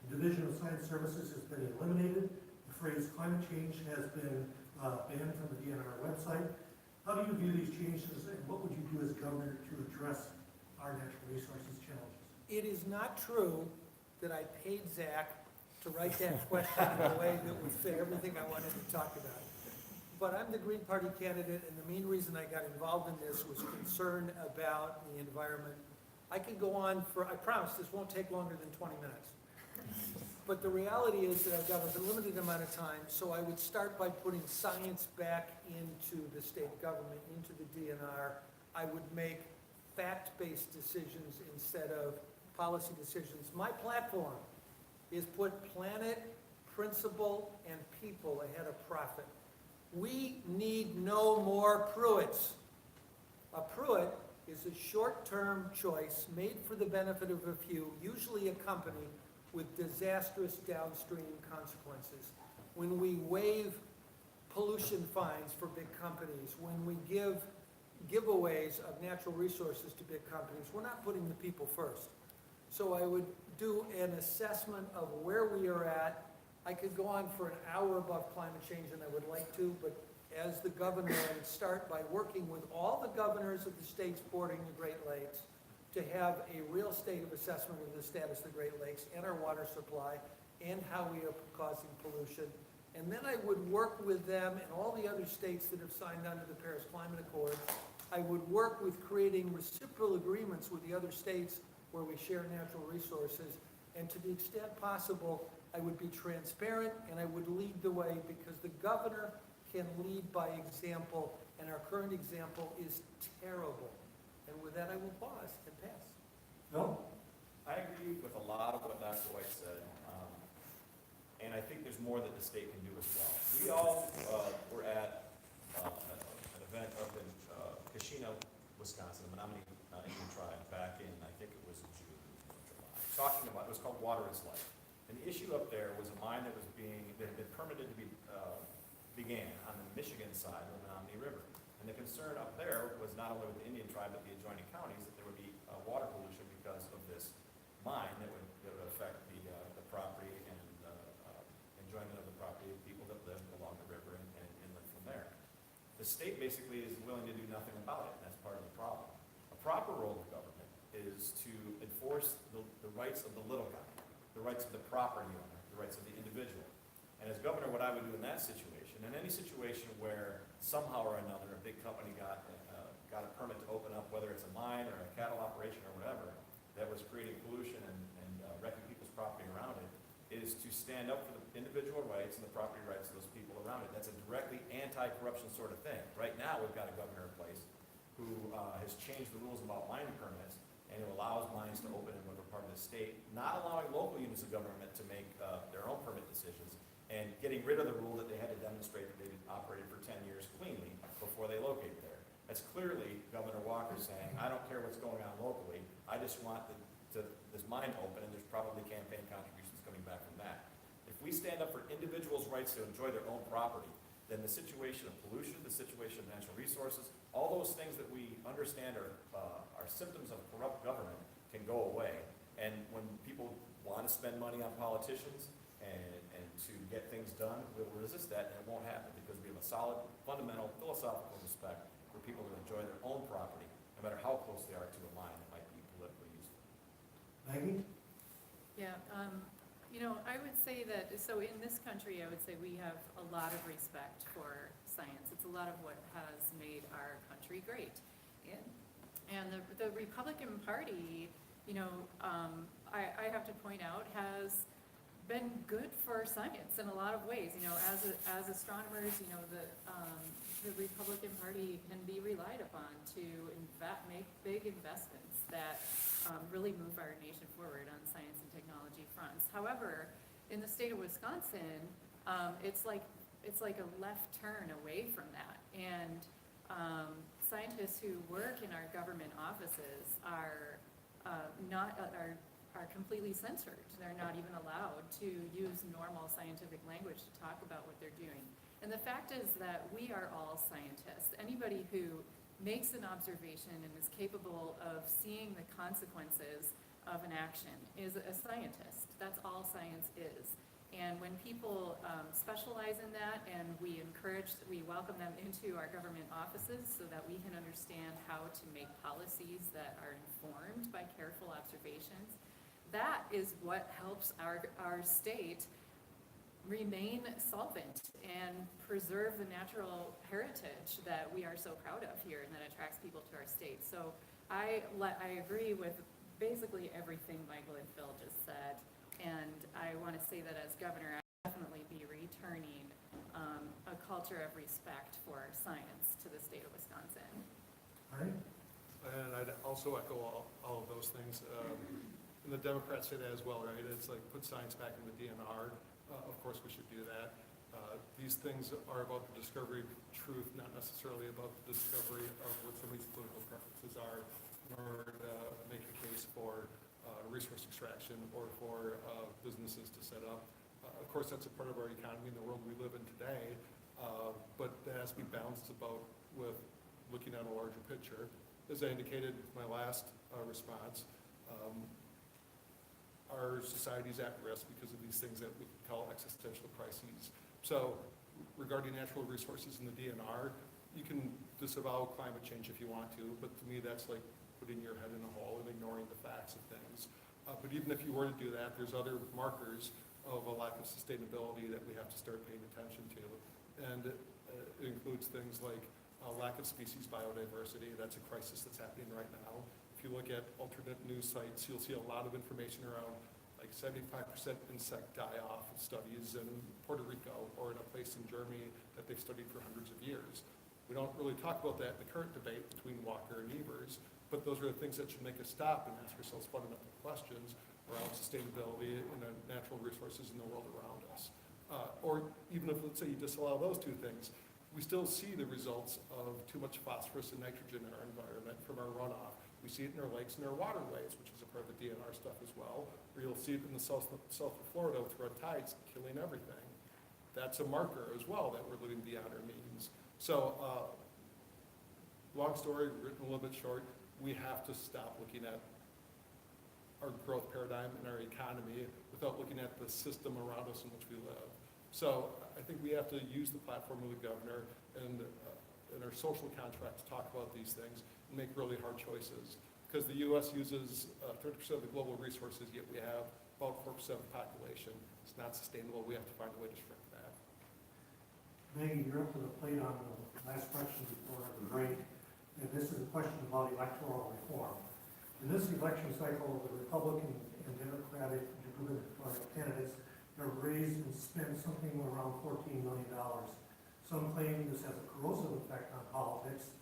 The Division of Science Services has been eliminated. The phrase climate change has been banned from the DNR website. How do you view these changes, and what would you do as governor to address our natural resources challenges? It is not true that I paid Zach to write that question in a way that would fit everything I wanted to talk about. But I'm the Green Party candidate, and the main reason I got involved in this was concern about the environment. I could go on for, I promise, this won't take longer than 20 minutes. But the reality is that I've got a limited amount of time, so I would start by putting science back into the state government, into the DNR. I would make fact-based decisions instead of policy decisions. My platform is put planet, principle, and people ahead of profit. We need no more Pruitts. A Pruitt is a short-term choice made for the benefit of a few, usually a company with disastrous downstream consequences. when we waive pollution fines for big companies, when we give giveaways of natural resources to big companies, we're not putting the people first. So I would do an assessment of where we are at. I could go on for an hour about climate change, and I would like to, but as the governor, I would start by working with all the governors of the states bordering the Great Lakes to have a real state of assessment of the status of the Great Lakes and our water supply and how we are causing pollution. And then I would work with them and all the other states that have signed on to the Paris Climate Accord. I would work with creating reciprocal agreements with the other states where we share natural resources. And to the extent possible, I would be transparent and I would lead the way, because the governor can lead by example, and our current example is terrible. And with that, I will pause and pass. Bill? I agree with a lot of what Dr. White said, and I think there's more that the state can do as well. We all were at an event up in Kashina, Wisconsin, the Menominee Indian tribe, back in, I think it was June or July, talking about, it was called Water is Life. And the issue up there was a mine that had been permitted to be, began on the Michigan side of the Menominee River. And the concern up there was not only with the Indian tribe, but the adjoining counties, that there would be water pollution because of this mine that would affect the property and enjoyment of the property of people that live along the river and inland from there. The state basically is willing to do nothing about it, and that's part of the problem. A proper role of government is to enforce the rights of the little guy, the rights of the property owner, the rights of the individual. And as governor, what I would do in that situation, in any situation where somehow or another a big company got a permit to open up, whether it's a mine or a cattle operation or whatever, that was creating pollution and wrecking people's property around it, is to stand up for the individual rights and the property rights of those people around it. That's a directly anti-corruption sort of thing. Right now, we've got a governor in place who has changed the rules about mining permits, and who allows mines to open in whatever part of the state, not allowing local units of government to make their own permit decisions, and getting rid of the rule that they had to demonstrate that they operated for 10 years cleanly before they locate there. That's clearly Governor Walker saying, I don't care what's going on locally, I just want this mine open, and there's probably campaign contributions coming back from that. If we stand up for individuals' rights to enjoy their own property, then the situation of pollution, the situation of natural resources, all those things that we understand are symptoms of corrupt government can go away. And when people want to spend money on politicians and to get things done, we'll resist that, and it won't happen, because we have a solid, fundamental, philosophical respect for people to enjoy their own property, no matter how close they are to a mine that might be politically useful. Maggie? Yeah, I would say that, so in this country, I would say we have a lot of respect for science. It's a lot of what has made our country great. And the Republican Party, I have to point out, has been good for science in a lot of ways. As astronomers, the Republican Party can be relied upon to make big investments that really move our nation forward on science and technology fronts. However, in the state of Wisconsin, it's like a left turn away from that. And scientists who work in our government offices are completely censored. They're not even allowed to use normal scientific language to talk about what they're doing. And the fact is that we are all scientists. Anybody who makes an observation and is capable of seeing the consequences of an action is a scientist. That's all science is. And when people specialize in that, and we welcome them into our government offices so that we can understand how to make policies that are informed by careful observations, that is what helps our state remain solvent and preserve the natural heritage that we are so proud of here and that attracts people to our state. So I agree with basically everything Michael and Phil just said. And I want to say that as governor, I'll definitely be returning a culture of respect for science to the state of Wisconsin. All right. And I'd also echo all of those things. And the Democrats say that as well, right? It's like put science back in the DNR. Of course, we should do that. These things are about the discovery of truth, not necessarily about the discovery of what somebody's political preferences are, in order to make a case for resource extraction or for businesses to set up Of course, that's a part of our economy in the world we live in today, but that has to be balanced about with looking at a larger picture. As I indicated in my last response, our society is at risk because of these things that we call existential crises. So regarding natural resources in the DNR, you can disavow climate change if you want to, but to me that's like putting your head in a hole and ignoring the facts of things. But even if you were to do that, there's other markers of a lack of sustainability that we have to start paying attention to. And it includes things like a lack of species biodiversity. That's a crisis that's happening right now. If you look at alternate news sites, you'll see a lot of information around like 75% insect die-off studies in Puerto Rico or in a place in Germany that they've studied for hundreds of years. We don't really talk about that in the current debate between Walker and Evers, but those are the things that should make us stop and ask ourselves fundamental questions around sustainability and the natural resources in the world around us. Or even if, let's say, you disallow those two things, we still see the results of too much phosphorus and nitrogen in our environment from our runoff. We see it in our lakes and our waterways, which is a part of the DNR stuff as well, or you'll see it in the south of Florida with red tides killing everything. That's a marker as well that we're living beyond our means. So, long story, written a little bit short, we have to stop looking at our growth paradigm and our economy without looking at the system around us in which we live. So I think we have to use the platform of the governor and our social contract to talk about these things and make really hard choices. Because the U.S. uses 30% of the global resources, yet we have about 4% of the population. It's not sustainable. We have to find a way to shrink that. Maggie, you're up to the plate on the last question before the break. And this is a question about electoral reform. In this election cycle, the Republican and Democratic gubernatorial candidates have raised and spent something around $14 million. Some claim this has a corrosive effect on politics.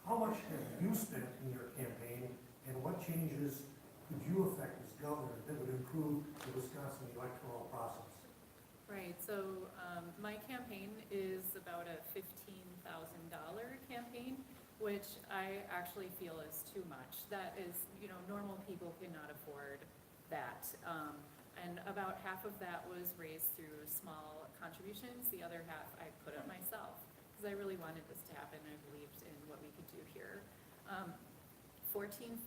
How much have you spent in your campaign, and what changes could you affect as governor that would improve the Wisconsin electoral process? Right, so my campaign is about a $15,000 campaign, which I actually feel is too much. That is, normal people cannot afford that. And about half of that was raised through small contributions. The other half I put up myself because I really wanted this to happen. I believed in what we could do here. $14–15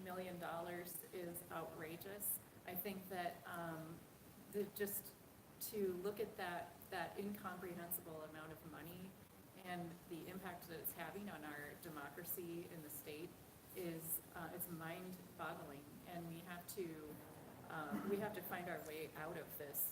million is outrageous. I think that just to look at that incomprehensible amount of money and the impact that it's having on our democracy in the state is it's mind-boggling, and we have to find our way out of this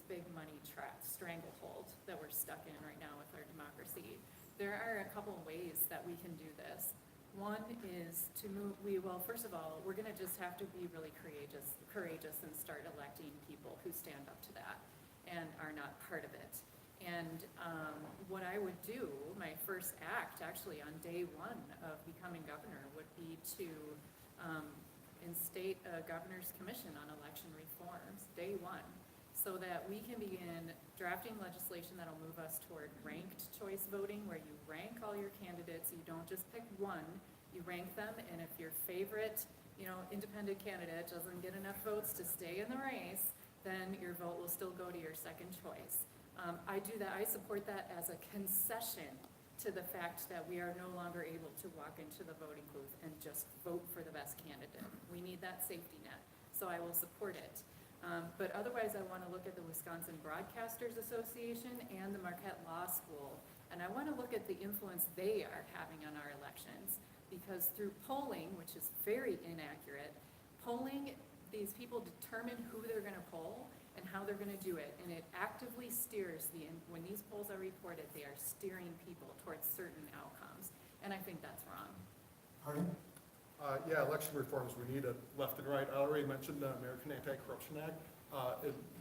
big money stranglehold that we're stuck in right now with our democracy. There are a couple ways that we can do this. One is to move. First of all, we're going to just have to be really courageous and start electing people who stand up to that and are not part of it. And what I would do, my first act actually on day one of becoming governor would be to instate a governor's commission on election reforms, day one, so that we can begin drafting legislation that'll move us toward ranked choice voting, where you rank all your candidates. You don't just pick one, you rank them, and if your favorite, independent candidate doesn't get enough votes to stay in the race, then your vote will still go to your second choice. I do that. I support that as a concession to the fact that we are no longer able to walk into the voting booth and just vote for the best candidate. We need that safety net, so I will support it. But otherwise, I want to look at the Wisconsin Broadcasters Association and the Marquette Law School, and I want to look at the influence they are having on our elections, because through polling, which is very inaccurate, these people determine who they're going to poll and how they're going to do it, and it actively steers when these polls are reported, they are steering people towards certain outcomes, and I think that's wrong. Pardon? Yeah, election reforms, we need it left and right. I already mentioned the American Anti-Corruption Act.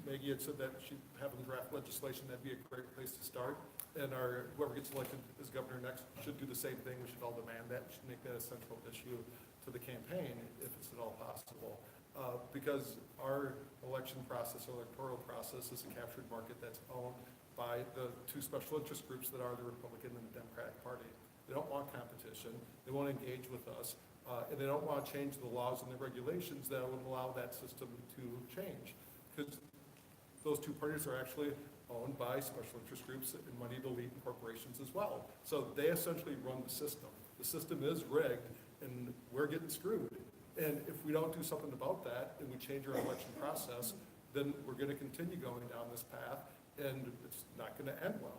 Maggie had said that she'd have them draft legislation. That'd be a great place to start. And whoever gets elected as governor next should do the same thing. We should all demand that. We should make that a central issue to the campaign if it's at all possible. Because our election process, electoral process, is a captured market that's owned by the two special interest groups that are the Republican and the Democratic Party. They don't want competition. They won't engage with us. And they don't want to change the laws and the regulations that would allow that system to change. Because those two parties are actually owned by special interest groups and moneyed elite and corporations as well. So they essentially run the system. The system is rigged, and we're getting screwed. And if we don't do something about that, and we change our election process, then we're going to continue going down this path, and it's not going to end well.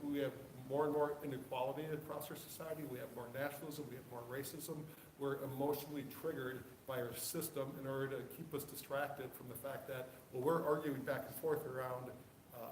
We have more and more inequality across our society. We have more nationalism. We have more racism. We're emotionally triggered by our system in order to keep us distracted from the fact that, well, we're arguing back and forth around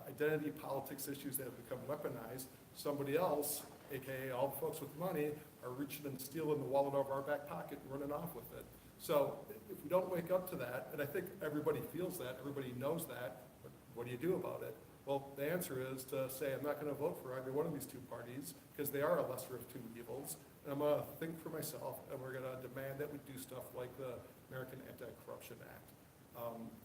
identity politics issues that have become weaponized. Somebody else, AKA all the folks with money, are reaching and stealing the wallet out of our back pocket and running off with it. So if we don't wake up to that, and I think everybody feels that, everybody knows that, but what do you do about it? Well, the answer is to say, I'm not going to vote for either one of these two parties because they are a lesser of two evils. And I'm going to think for myself, and we're going to demand that we do stuff like the American Anti-Corruption Act.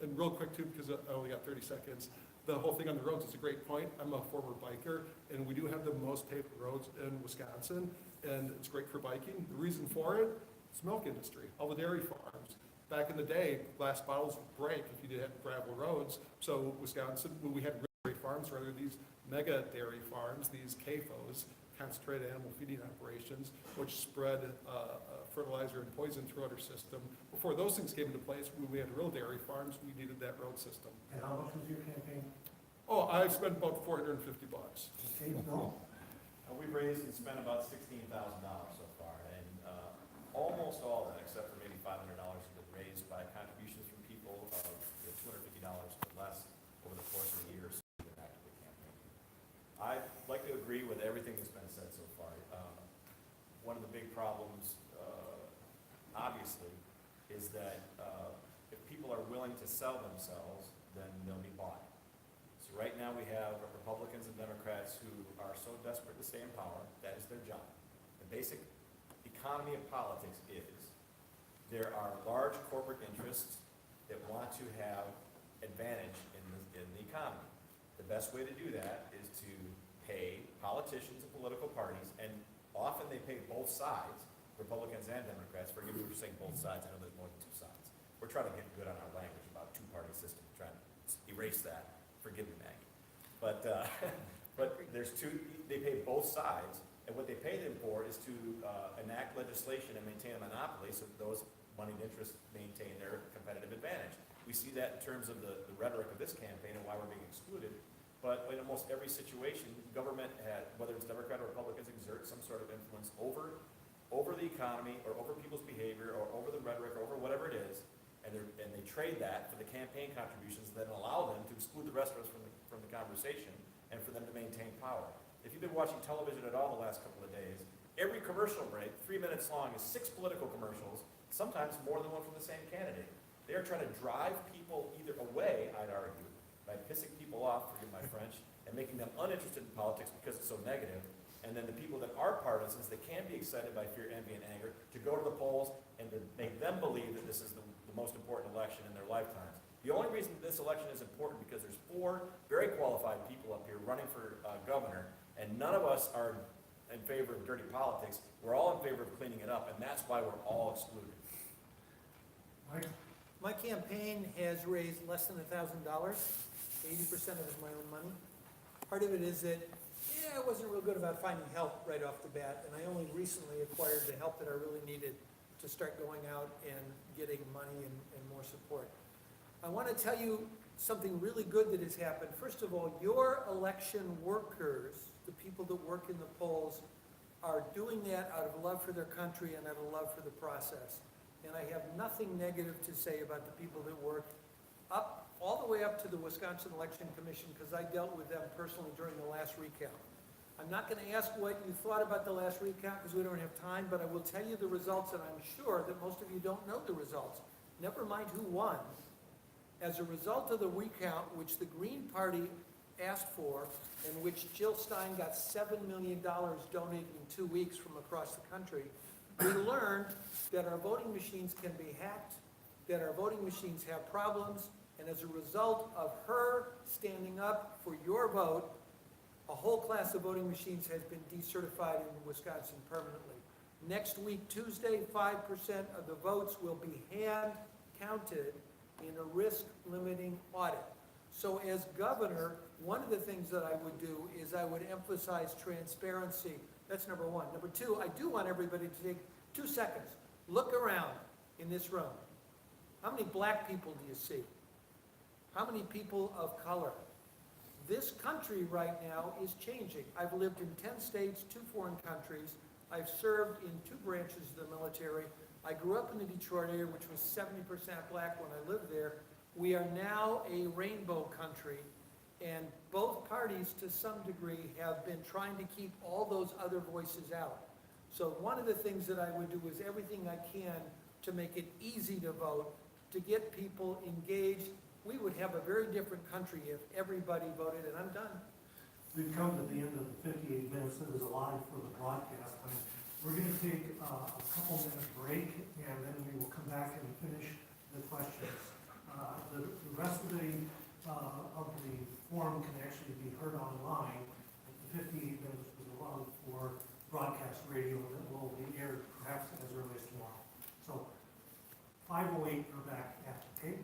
And real quick too, because I only got 30 seconds, the whole thing on the roads is a great point. I'm a former biker, and we do have the most paved roads in Wisconsin, and it's great for biking. The reason for it, it's the milk industry, all the dairy farms. Back in the day, glass bottles would break if you didn't have gravel roads. So Wisconsin, when we had dairy farms, rather these mega dairy farms, these CAFOs, concentrated animal feeding operations, which spread fertilizer and poison throughout our system. Before those things came into place, when we had real dairy farms, we needed that road system. And how much was your campaign? Oh, I spent about $450. Okay, no? We've raised and spent about $16,000 so far, and almost all of that, except for maybe $500, has been raised by contributions from people of $250 or less over the course of the year since we've been actively campaigning. I'd like to agree with everything that's been said so far. One of the big problems, obviously, is that if people are willing to sell themselves, then they'll be bought. So right now we have Republicans and Democrats who are so desperate to stay in power, that is their job. The basic economy of politics is there are large corporate interests that want to have advantage in the economy. The best way to do that is to pay politicians and political parties, and often they pay both sides, Republicans and Democrats. Forgive me for saying both sides, I know there's more than two sides. We're trying to get good on our language about two-party system, trying to erase that. Forgive me, Maggie. But there's two, they pay both sides, and what they pay them for is to enact legislation and maintain a monopoly so that those moneyed interests maintain their competitive advantage. We see that in terms of the rhetoric of this campaign and why we're being excluded. But in almost every situation, government, whether it's Democrat or Republicans, exert some sort of influence over the economy or over people's behavior or over the rhetoric or over whatever it is, and they trade that for the campaign contributions that allow them to exclude the rest of us from the conversation and for them to maintain power. If you've been watching television at all the last couple of days, every commercial break, 3 minutes long, is 6 political commercials, sometimes more than one from the same candidate. They are trying to drive people either away, I'd argue, by pissing people off, forgive my French, and making them uninterested in politics because it's so negative. And then the people that are partisans, that can be excited by fear, envy, and anger, to go to the polls and to make them believe that this is the most important election in their lifetimes. The only reason this election is important because there's 4 very qualified people up here running for governor, and none of us are in favor of dirty politics. We're all in favor of cleaning it up, and that's why we're all excluded. Mike? My campaign has raised less than $1,000. 80% of it is my own money. Part of it is that, I wasn't real good about finding help right off the bat, and I only recently acquired the help that I really needed to start going out and getting money and more support. I want to tell you something really good that has happened. First of all, your election workers, the people that work in the polls, are doing that out of love for their country and out of love for the process. And I have nothing negative to say about the people that work up, all the way up to the Wisconsin Election Commission, because I dealt with them personally during the last recount. I'm not going to ask what you thought about the last recount because we don't have time, but I will tell you the results, and I'm sure that most of you don't know the results. Never mind who won. As a result of the recount, which the Green Party asked for, and which Jill Stein got $7 million donated in 2 weeks from across the country, we learned that our voting machines can be hacked, that our voting machines have problems, and as a result of her standing up for your vote, a whole class of voting machines has been decertified in Wisconsin permanently. Next week, Tuesday, 5% of the votes will be hand counted in a risk-limiting audit. So as governor, one of the things that I would do is I would emphasize transparency. That's number one. Number two, I do want everybody to take 2 seconds. Look around in this room. How many black people do you see? How many people of color? This country right now is changing. I've lived in 10 states, 2 foreign countries. I've served in 2 branches of the military. I grew up in the Detroit area, which was 70% black when I lived there. We are now a rainbow country, and both parties, to some degree, have been trying to keep all those other voices out. So one of the things that I would do is everything I can to make it easy to vote, to get people engaged. We would have a very different country if everybody voted, and I'm done. We've come to the end of the 58 minutes that is allotted for the broadcast time. We're going to take a couple-minute break, and then we will come back and finish the questions. The rest of the forum can actually be heard online. The 58 minutes was allotted for broadcast radio that will be aired perhaps as early as tomorrow. So 5:08, we're back after, okay?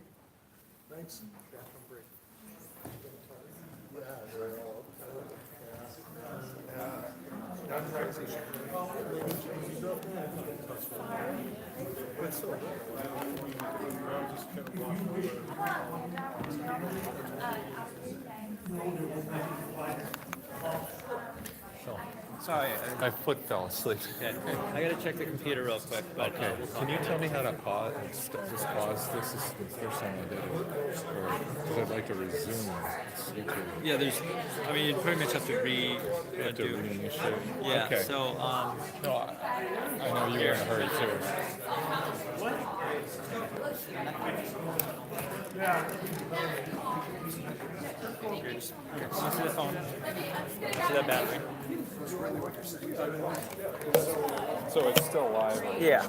Thanks. Bathroom break. Sorry, my foot fell asleep. Okay. I gotta check the computer real quick, but. Okay, can you tell me how to pause, just pause this? This is the first time I did it. Or, because I'd like to resume. Yeah, I mean, you pretty much have to You have to reinitiate. Yeah, Okay. so, No, I know you were in a hurry too. here, just see the phone. See that battery? So it's still live. Yeah,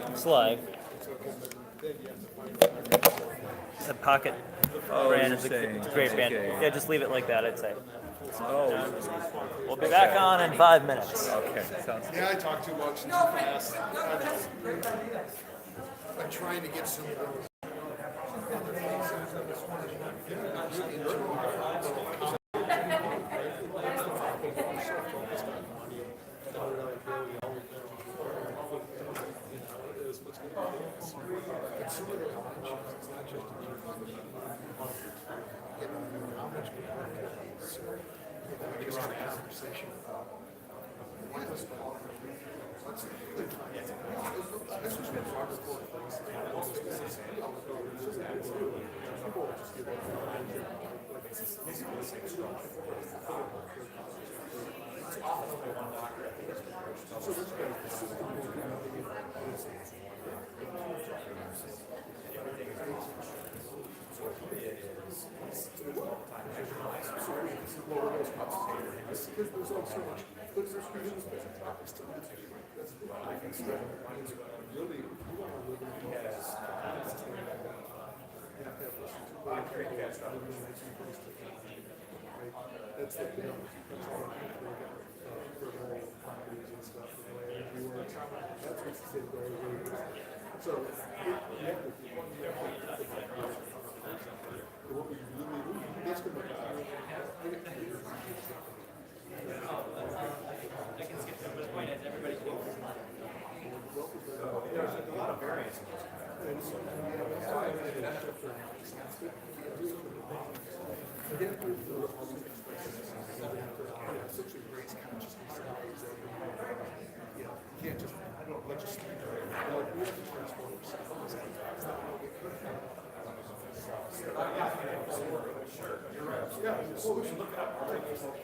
it's live. The Pocket brand is a great brand. Yeah, just leave it like that, I'd say. Oh, We'll be back on in 5 minutes. okay. Sounds Yeah, I talk too much and too fast. I'm trying to get some of those.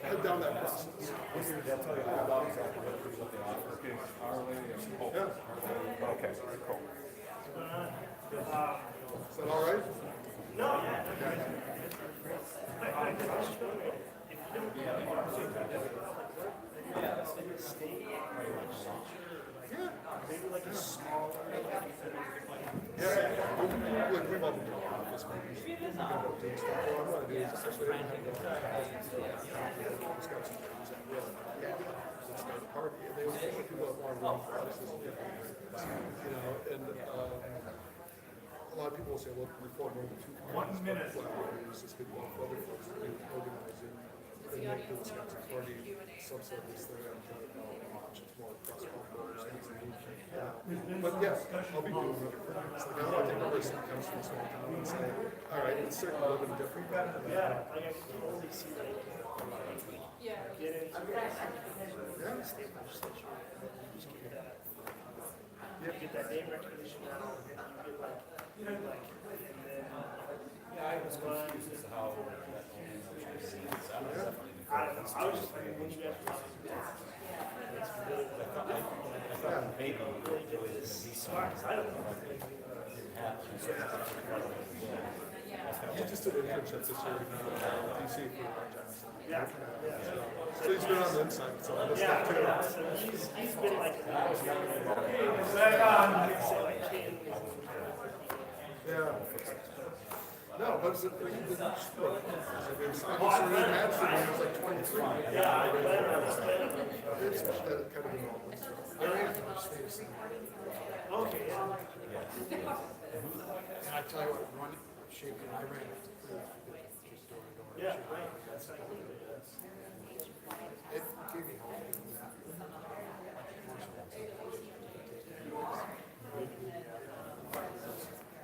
Head down that process. okay. Cool. Is that all right? Look, we've all been doing this. What I want to do is essentially start a party, and they would people that want to run for offices, you know, and a lot of people will say, well, reform over 2 parties. 1 minute. Well, it's just good for other folks that can organize it and make the Wisconsin Party subsidies there and try to launch it more across all borders. But yeah, I'll be doing it for years. Like, I don't think a person comes from a small town and say, all right, it's certainly a little different. Yeah, I can totally see that. Yeah. Get into it. Yeah. State legislature. Just get that. Get that name recognition now, and you get like, and then. Yeah, I was confused as to how that only I don't know, I was just thinking, when you guys were talking about it's really, I thought maybe really did it this was smart, 'cause I don't know. He just did internships this year in DC for Johnson. Yeah, So he's been on the inside, so I just stuff too. yeah, so he's been like. Back on. Yeah. No, but it's a pretty good sport. I mean, so he matched it when he was like 23. Yeah, It's that kind of involvement. Very interesting. okay, yeah. And I tell you what, one shape that I ran, just door to door. Yeah, right, that's like, that's. It gave me hope.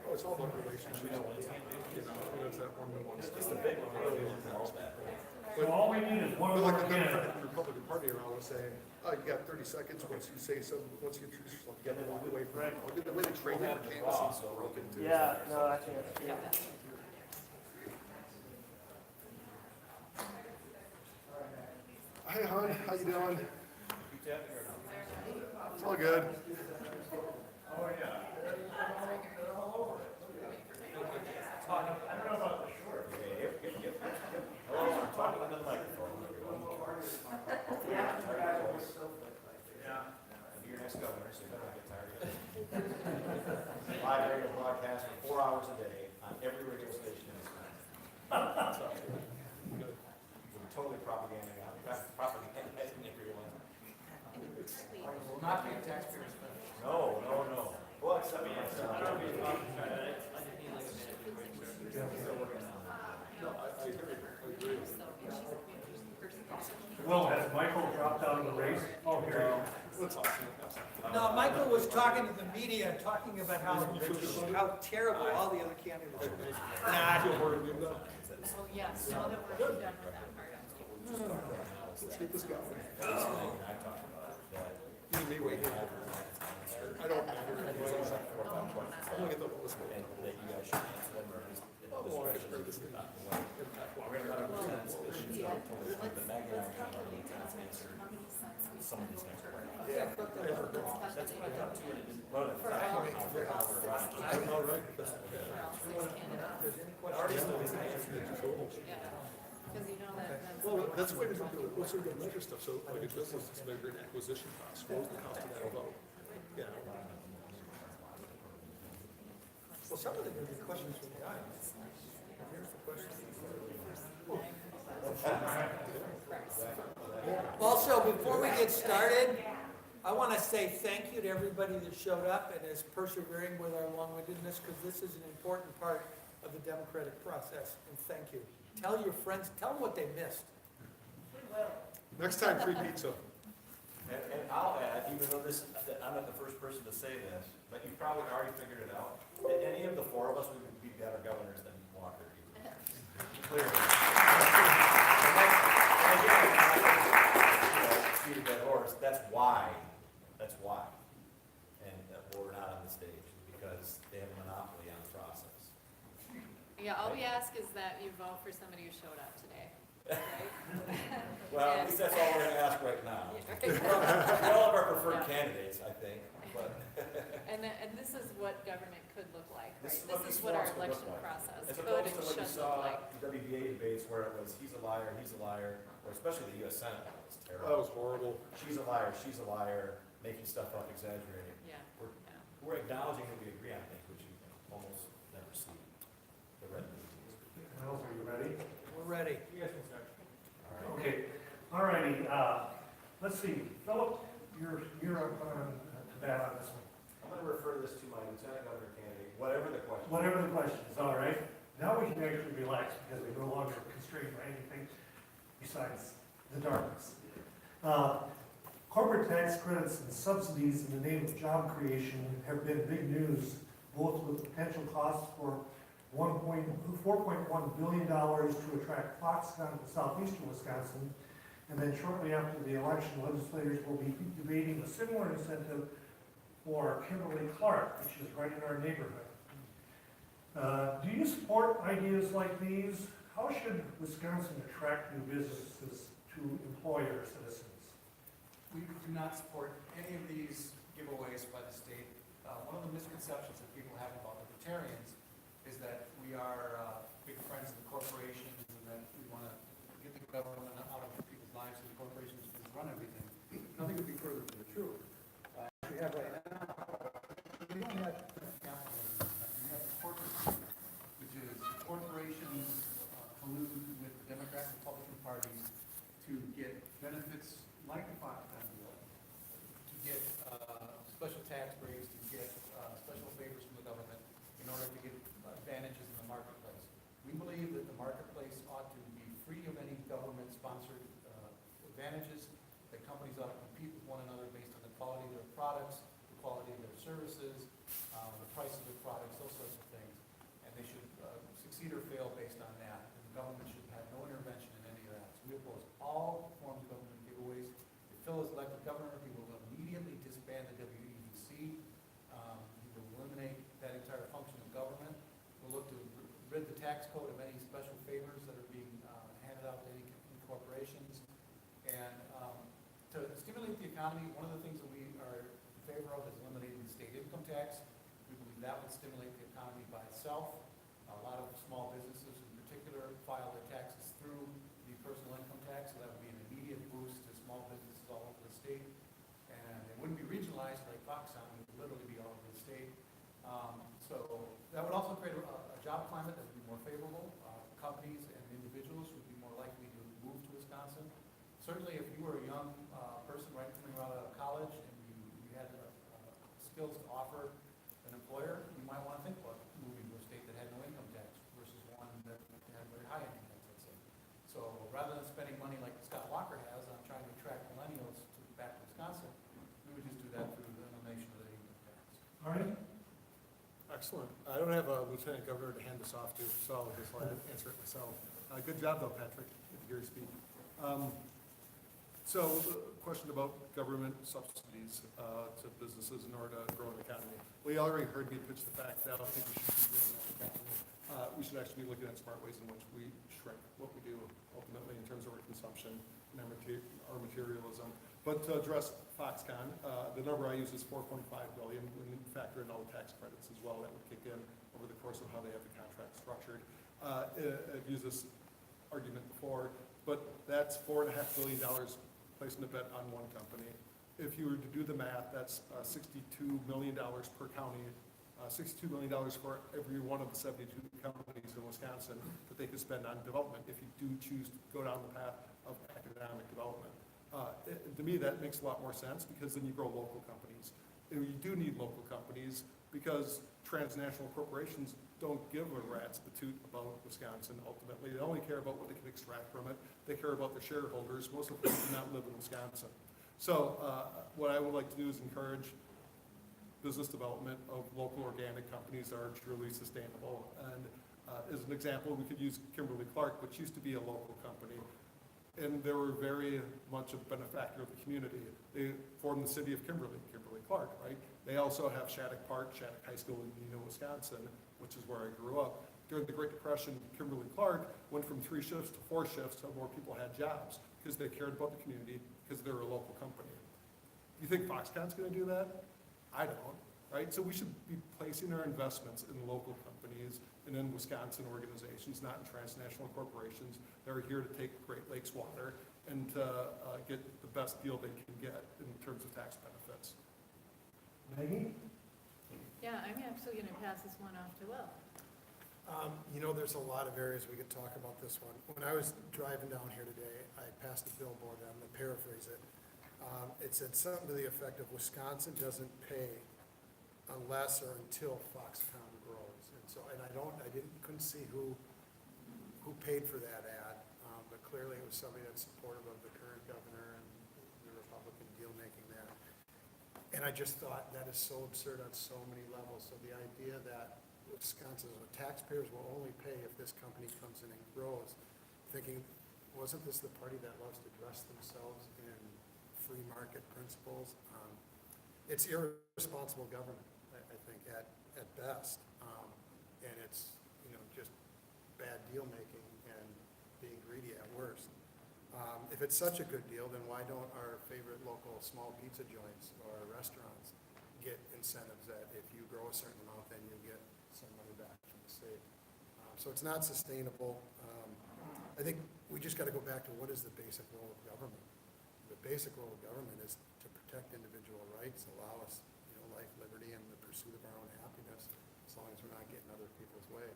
Oh, it's all about relationships. You know, it's that one-to-one stuff. It's the big one, really, and all that. So all we need is one But more like the candidate. Democratic and Republican Party are always saying, oh, you got 30 seconds, once you say something, once you introduce yourself, you gotta walk away from it. Oh, the way they train their canvassing is so broken too. Yeah, no, I think that's, yeah. Hi, hon, how you doing? You tapping or not? It's all good. Oh, yeah. I don't know about the short. Yep. Hello, I'm talking into the microphone. Yeah. I'll be your next governor, so you better not get tired of it. Live radio broadcast for 4 hours a day on every radio station in Wisconsin. So, we're totally propagandizing everyone. Will not be a taxpayer spend. No. Well, except me. Well, has Michael dropped out of the race? Oh, here No, Michael was talking to the media, talking about how terrible all the other candidates are. Nah, Oh, yes, now that we're done with that part. Let's get this going. You and me wait here. I don't matter. I'm gonna get the lowest one. That you guys should answer them, or at least. Oh, I should bring this thing up. We're gonna run a sense issue, but Maggie and I are trying to answer some of these things. Yeah. That's what I thought too, and it didn't run it. I know, right? Because you know that, that's. Well, that's the way to do it. What's the good measure stuff? So like a business is measured in acquisition costs. What was the cost of that vote? Yeah. Well, some of them are good questions from the audience. Here's the question. Also, before we get started, I want to say thank you to everybody that showed up and is persevering with our long-windedness, because this is an important part of the democratic process, and thank you. Tell your friends, tell them what they missed. Next time, free pizza. And I'll add, even though that I'm not the first person to say this, but you've probably already figured it out, that any of the four of us would be better governors than Walker. Clearly. Beat a dead horse, that's why. And we're not on the stage, because they have a monopoly on the process. Yeah, all we ask is that you vote for somebody who showed up today, right? Well, at least that's all we're gonna ask right now. We all have our preferred candidates, I think, but. And this is what government could look like, right? This This is what our could look election like. process As could opposed and to what you should look saw like. the WBA debates where it was, he's a liar, or especially the US Senate, that was That terrible. was horrible. She's a liar, making stuff up, exaggerating. Yeah, We're, yeah. we're acknowledging that we agree on things, which you almost never see. The red meetings. Miles, are you ready? We're ready. Okay, all righty, let's see, Philip, you're up on to bat on this one. I'm gonna refer this to my lieutenant governor candidate, whatever the question. Whatever the question is, all right? Now we can actually relax because we're no longer constrained by anything besides the darkness. Corporate tax credits and subsidies in the name of job creation have been big news, both with potential costs for $4.1 billion to attract Foxconn to southeastern Wisconsin. And then shortly after the election, legislators will be debating a similar incentive for Kimberly Clark, which is right in our neighborhood. Do you support ideas like these? How should Wisconsin attract new businesses to employ our citizens? We do not support any of these giveaways by the state. One of the misconceptions that people have about libertarians is that we are big friends of the corporations and that we want to get the government out of people's lives and the corporations just run everything. Nothing could be further from the truth. We have right now, we don't have capitalism. We have the corporate system, which is the corporations collude with the Democrat and Republican parties to get benefits like the Foxconn deal, to get special tax breaks, to get special favors from the government in order to get advantages in the marketplace. We believe that the marketplace ought to be free of any government-sponsored advantages, that companies ought to compete with one another based on the quality of their products, the quality of their services, the price of their products, those sorts of things. And they should succeed or fail based on that. And the government should have no intervention in any of that. So we oppose all forms of government giveaways. If Phil is elected governor, he will immediately disband the WEDC. He will eliminate that entire function of government. We'll look to rid the tax code of any special favors that are being handed out to any corporations. And to stimulate the economy, one of the things that we are in favor of is eliminating the state income tax. We believe that would stimulate the economy by itself. A lot of small businesses in particular file their taxes through the personal income tax, so that would be an immediate boost to small businesses all over the state. And it wouldn't be regionalized like Foxconn, it would literally be all over the state. So that would also create a job climate that would be more favorable. Companies and individuals would be more likely to move to Wisconsin. Certainly if you were a young person right coming out of college and you had skills to offer an employer, you might want to think about moving to a state that had no income tax versus one that had very high income tax, let's say. So rather than spending money like Scott Walker has on trying to attract millennials back to Wisconsin, we would just do that through the elimination of the income tax. All right? Excellent. I don't have a lieutenant governor to hand this off to, so I'll just answer it myself. Good job though, Patrick. Good to hear you speak. So the question about government subsidies to businesses in order to grow an economy. We already heard me pitch the fact that I don't think we should be doing that economy. We should actually be looking at smart ways in which we shrink what we do ultimately in terms of our consumption and our materialism. But to address Foxconn, the number I use is $4.5 billion when you factor in all the tax credits as well that would kick in over the course of how they have the contract structured. I've used this argument before, but that's $4.5 billion placing a bet on one company. If you were to do the math, that's $62 million per county, $62 million for every one of the 72 companies in Wisconsin that they could spend on development if you do choose to go down the path of economic development. To me, that makes a lot more sense because then you grow local companies. And you do need local companies because transnational corporations don't give a rat's patoot about Wisconsin ultimately. They only care about what they can extract from it. They care about their shareholders, most of whom do not live in Wisconsin. So what I would like to do is encourage business development of local organic companies that are truly sustainable. And as an example, we could use Kimberly Clark, which used to be a local company. And they were very much a benefactor of the community. They formed the city of Kimberly Clark, right? They also have Shattuck Park, Shattuck High School in Neenah, Wisconsin, which is where I grew up. During the Great Depression, Kimberly Clark went from 3 shifts to 4 shifts so more people had jobs because they cared about the community because they're a local company. You think Foxconn's going to do that? I don't, right? So we should be placing our investments in local companies and in Wisconsin organizations, not in transnational corporations that are here to take Great Lakes water and to get the best deal they can get in terms of tax benefits. Maggie? Yeah, I'm actually going to pass this one off to Will. There's a lot of areas we could talk about this one. When I was driving down here today, I passed a billboard, and I'm going to paraphrase it. It said something to the effect of Wisconsin doesn't pay unless or until Foxconn grows. And so, and couldn't see who paid for that ad, but clearly it was somebody that's supportive of the current governor and the Republican deal making there. And I just thought that is so absurd on so many levels. So the idea that Wisconsin taxpayers will only pay if this company comes in and grows, thinking, wasn't this the party that loves to dress themselves in free market principles? It's irresponsible government, I think, at best. And it's, just bad deal making and being greedy at worst. If it's such a good deal, then why don't our favorite local small pizza joints or restaurants get incentives that if you grow a certain amount, then you get some money back from the state? So it's not sustainable. I think we just got to go back to what is the basic role of government. The basic role of government is to protect individual rights, allow us, life, liberty, and the pursuit of our own happiness, as long as we're not getting other people's way.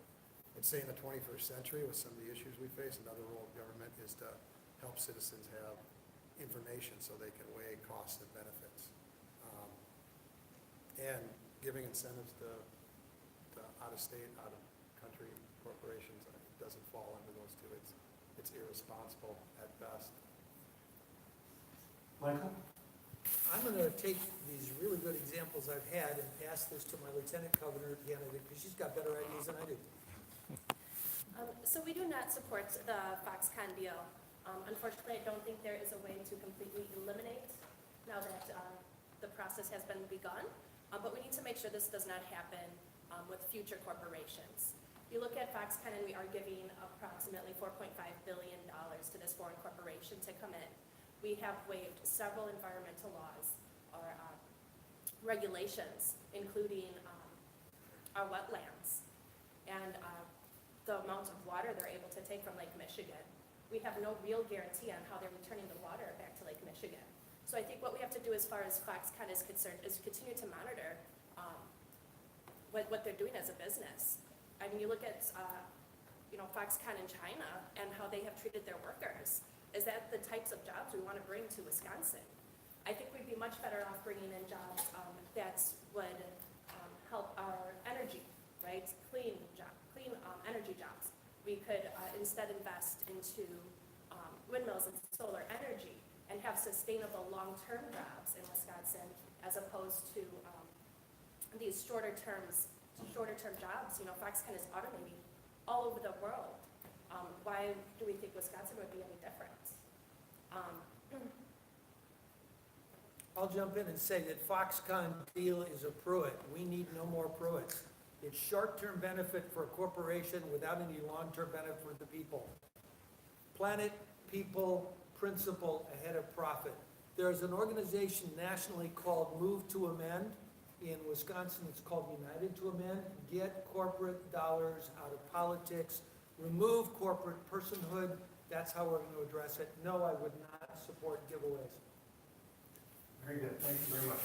I'd say in the 21st century, with some of the issues we face, another role of government is to help citizens have information so they can weigh costs and benefits. And giving incentives to out-of-state, out-of-country corporations doesn't fall under those two. It's irresponsible at best. Michael? I'm going to take these really good examples I've had and pass this to my lieutenant governor candidate, because she's got better ideas than I do. So we do not support the Foxconn deal. Unfortunately, I don't think there is a way to completely eliminate now that the process has been begun. But we need to make sure this does not happen with future corporations. You look at Foxconn, and we are giving approximately $4.5 billion to this foreign corporation to come in. We have waived several environmental laws or regulations, including our wetlands and the amount of water they're able to take from Lake Michigan. We have no real guarantee on how they're returning the water back to Lake Michigan. So I think what we have to do as far as Foxconn is concerned is continue to monitor what they're doing as a business. I mean, you look at Foxconn in China and how they have treated their workers. Is that the types of jobs we want to bring to Wisconsin? I think we'd be much better off bringing in jobs that would help our energy, right? Clean energy jobs. We could instead invest into windmills and solar energy and have sustainable long-term jobs in Wisconsin, as opposed to these shorter-term jobs. Foxconn is automating all over the world. Why do we think Wisconsin would be any different? I'll jump in and say that Foxconn deal is a Pruitt. We need no more Pruitts. It's short-term benefit for a corporation without any long-term benefit for the people. Planet, people, principle ahead of profit. There's an organization nationally called Move to Amend. In Wisconsin, it's called United to Amend. Get corporate dollars out of politics. Remove corporate personhood. That's how we're going to address it. No, I would not support giveaways. Very good, thank you very much.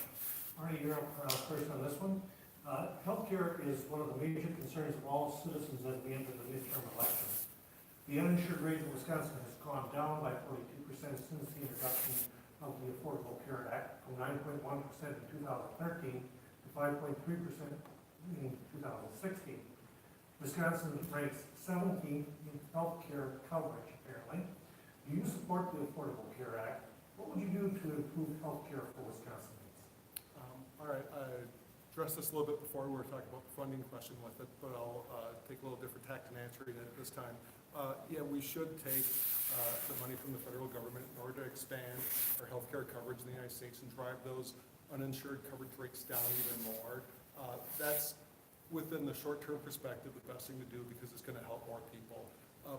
Arnie, you're up first on this one. Healthcare is one of the major concerns of all citizens as we enter the midterm elections. The uninsured rate in Wisconsin has gone down by 42% since the introduction of the Affordable Care Act, from 9.1% in 2013 to 5.3% in 2016. Wisconsin ranks 17th in healthcare coverage, apparently. Do you support the Affordable Care Act? What would you do to improve healthcare for Wisconsinites? All right, I addressed this a little bit before. We were talking about the funding question with it, but I'll take a little different tact in answering it this time. Yeah, we should take the money from the federal government in order to expand our healthcare coverage in the United States and drive those uninsured coverage rates down even more. That's within the short-term perspective the best thing to do, because it's going to help more people.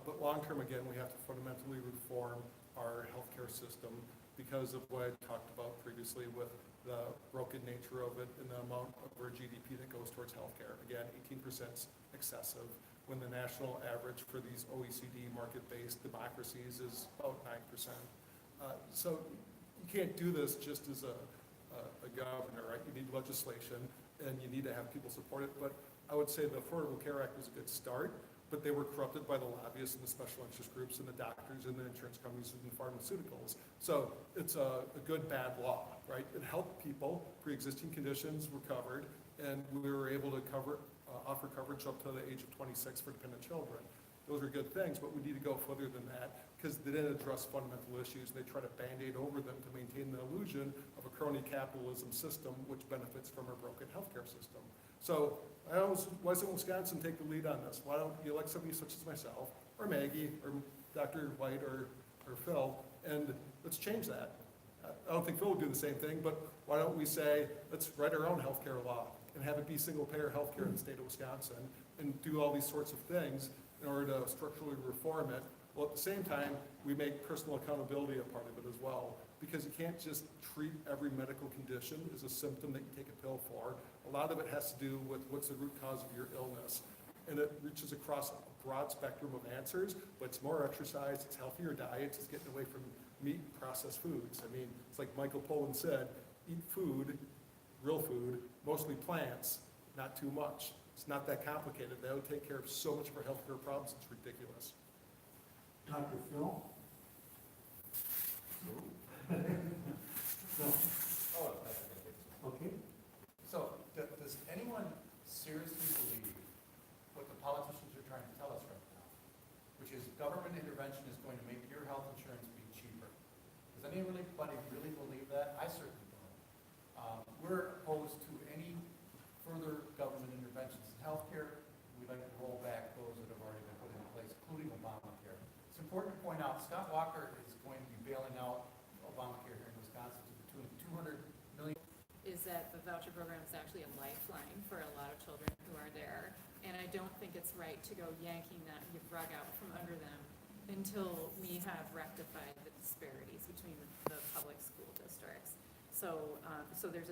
But long-term, again, we have to fundamentally reform our healthcare system because of what I talked about previously with the broken nature of it and the amount of our GDP that goes towards healthcare. Again, 18% is excessive, when the national average for these OECD market-based democracies is about 9%. So you can't do this just as a governor, right? You need legislation and you need to have people support it. But I would say the Affordable Care Act was a good start. but they were corrupted by the lobbyists and the special interest groups and the doctors and the insurance companies and the pharmaceuticals. So it's a good, bad law, right? It helped people, pre-existing conditions were covered, and we were able to offer coverage up to the age of 26 for dependent children. Those are good things, but we need to go further than that because they didn't address fundamental issues. They try to Band-Aid over them to maintain the illusion of a crony capitalism system which benefits from our broken healthcare system. So why doesn't Wisconsin take the lead on this? Why don't you elect somebody such as myself, or Maggie, or Dr. White, or Phil, and let's change that. I don't think Phil would do the same thing, but why don't we say, let's write our own healthcare law and have it be single-payer healthcare in the state of Wisconsin and do all these sorts of things in order to structurally reform it. Well, at the same time, we make personal accountability a part of it as well, because you can't just treat every medical condition as a symptom that you take a pill for. A lot of it has to do with what's the root cause of your illness. And it reaches across a broad spectrum of answers, but it's more exercise, it's healthier diets, it's getting away from meat and processed foods. I mean, it's like Michael Pollan said, eat food, real food, mostly plants, not too much. It's not that complicated. That would take care of so much of our healthcare problems, it's ridiculous. Dr. Phil? Okay. So, does anyone seriously believe what the politicians are trying to tell us right now? Which is government intervention is going to make your health insurance be cheaper. Does anybody really believe that? I certainly don't. We're opposed to any further government interventions in healthcare. We'd like to roll back those that have already been put in place, including Obamacare. It's important to point out, Scott Walker is going to be bailing out Obamacare here in Wisconsin to the tune of $200 million. Is that the voucher program is actually a lifeline for a lot of children who are there. And I don't think it's right to go yanking that rug out from under them until we have rectified the disparities between the public school districts. So there's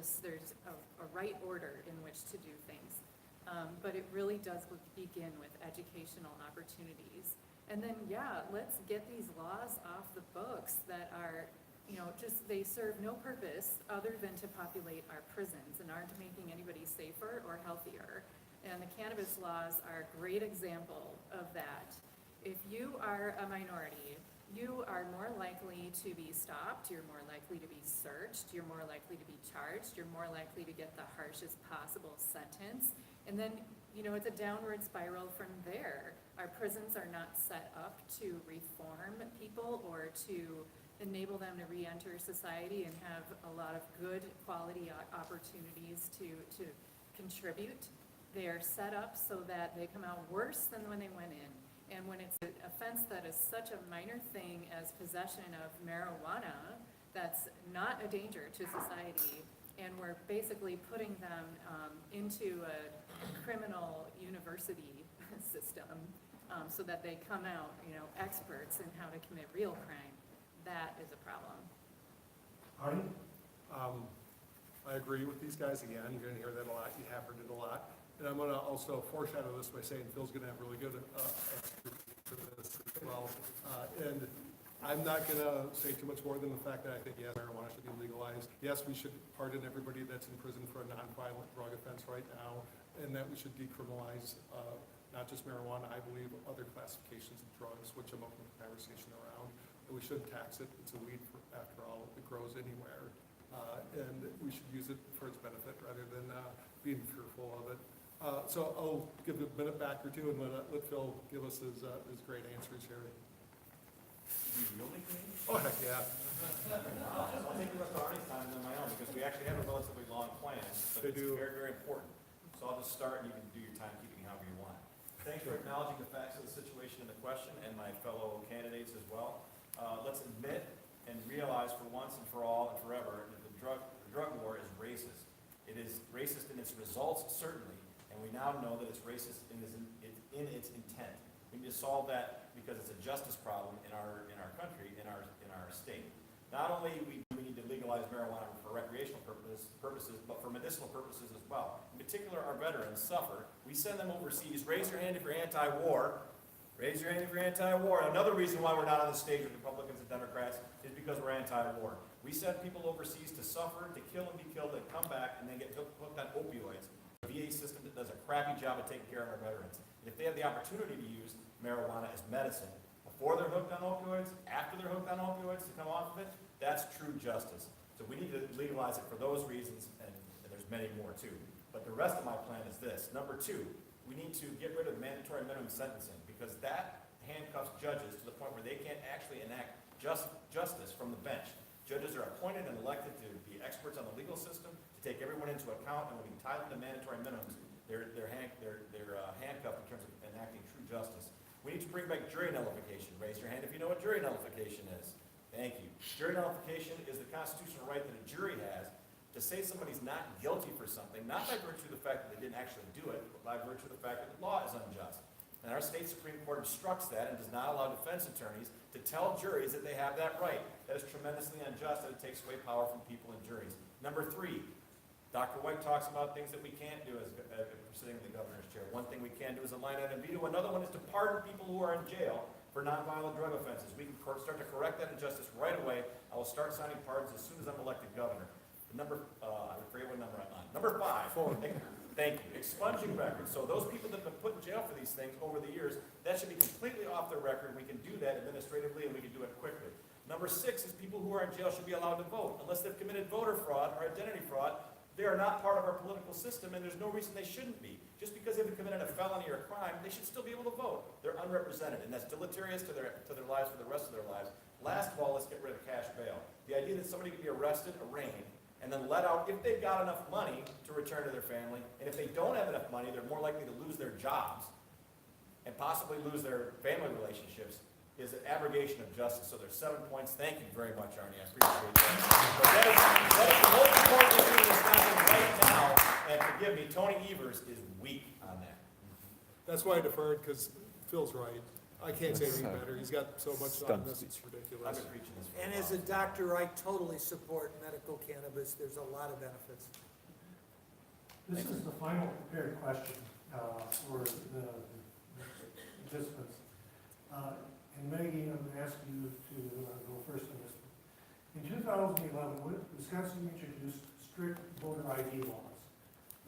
a right order in which to do things. But it really does begin with educational opportunities. And then, yeah, let's get these laws off the books that are, they serve no purpose other than to populate our prisons and aren't making anybody safer or healthier. And the cannabis laws are a great example of that. If you are a minority, you are more likely to be stopped, you're more likely to be searched, you're more likely to be charged, you're more likely to get the harshest possible sentence. And then, it's a downward spiral from there. Our prisons are not set up to reform people or to enable them to re-enter society and have a lot of good quality opportunities to contribute. They are set up so that they come out worse than when they went in. And when it's an offense that is such a minor thing as possession of marijuana, that's not a danger to society, and we're basically putting them into a criminal university system so that they come out, experts in how to commit real crime. That is a problem. Artie? I agree with these guys again. You're going to hear that a lot. You have heard it a lot. And I'm going to also foreshadow this by saying Phil's going to have really good answers to this as well. And I'm not going to say too much more than the fact that I think, yes, marijuana should be legalized. Yes, we should pardon everybody that's in prison for a nonviolent drug offense right now, and that we should decriminalize not just marijuana, I believe other classifications of drugs, which I'm open to conversation around. And we should tax it. It's a weed, after all. It grows anywhere. And we should use it for its benefit rather than being fearful of it. So I'll give a minute back or two and let Phil give us his great answers here. Oh, heck yeah. I'll take the rest of Arnie's time and then my own, because we actually have a relatively long plan, but They it's do. very, very important. So I'll just start and you can do your timekeeping however you want. Thanks for acknowledging the facts of the situation in the question and my fellow candidates as well. Let's admit and realize for once and for all and forever that the drug war is racist. It is racist in its results, certainly, and we now know that it's racist in its intent. We need to solve that because it's a justice problem in our country, in our state. Not only do we need to legalize marijuana for recreational purposes, but for medicinal purposes as well. In particular, our veterans suffer. We send them overseas. Raise your hand if you're anti-war. Raise your hand if you're anti-war. Another reason why we're not on the stage with Republicans and Democrats is because we're anti-war. We send people overseas to suffer, to kill and be killed, and come back and then get hooked on opioids. The VA system that does a crappy job of taking care of our veterans. And if they have the opportunity to use marijuana as medicine, before they're hooked on opioids, after they're hooked on opioids to come off of it, that's true justice. So we need to legalize it for those reasons, and there's many more too. But the rest of my plan is this. Number two, we need to get rid of mandatory minimum sentencing, because that handcuffs judges to the point where they can't actually enact justice from the bench. Judges are appointed and elected to be experts on the legal system, to take everyone into account, and when we tie them to mandatory minimums, they're handcuffed in terms of enacting true justice. We need to bring back jury nullification. Raise your hand if you know what jury nullification is. Thank you. Jury nullification is the constitutional right that a jury has to say somebody's not guilty for something, not by virtue of the fact that they didn't actually do it, but by virtue of the fact that the law is unjust. And our state Supreme Court obstructs that and does not allow defense attorneys to tell juries that they have that right. That is tremendously unjust, and it takes away power from people in juries. Number three, Dr. White talks about things that we can't do as sitting in the governor's chair. One thing we can do is a line item veto. Another one is to pardon people who are in jail for nonviolent drug offenses. We can start to correct that injustice right away. I will start signing pardons as soon as I'm elected governor. I forget what number I'm on. Number 5. 4. Thank you. Expunging records. So those people that have been put in jail for these things over the years, that should be completely off their record. We can do that administratively, and we can do it quickly. Number 6 is people who are in jail should be allowed to vote. Unless they've committed voter fraud or identity fraud, they are not part of our political system, and there's no reason they shouldn't be. Just because they've committed a felony or a crime, they should still be able to vote. They're unrepresented, and that's deleterious to their lives for the rest of their lives. Last of all, let's get rid of cash bail. The idea that somebody can be arrested, arraigned, and then let out if they've got enough money to return to their family, and if they don't have enough money, they're more likely to lose their jobs and possibly lose their family relationships, is an abrogation of justice. So there's 7 points. Thank you very much, Arnie. I appreciate that. But that is the most important issue in Wisconsin right now, and forgive me, Tony Evers is weak on that. That's why I deferred, because Phil's right. I can't say anything better. He's got so much on this, it's I've ridiculous. been preaching this for And a as a while. doctor, I totally support medical cannabis. There's a lot of benefits. This is the final prepared question for the participants. And Maggie, I'm going to ask you to go first on this. In 2011, Wisconsin introduced strict voter ID laws.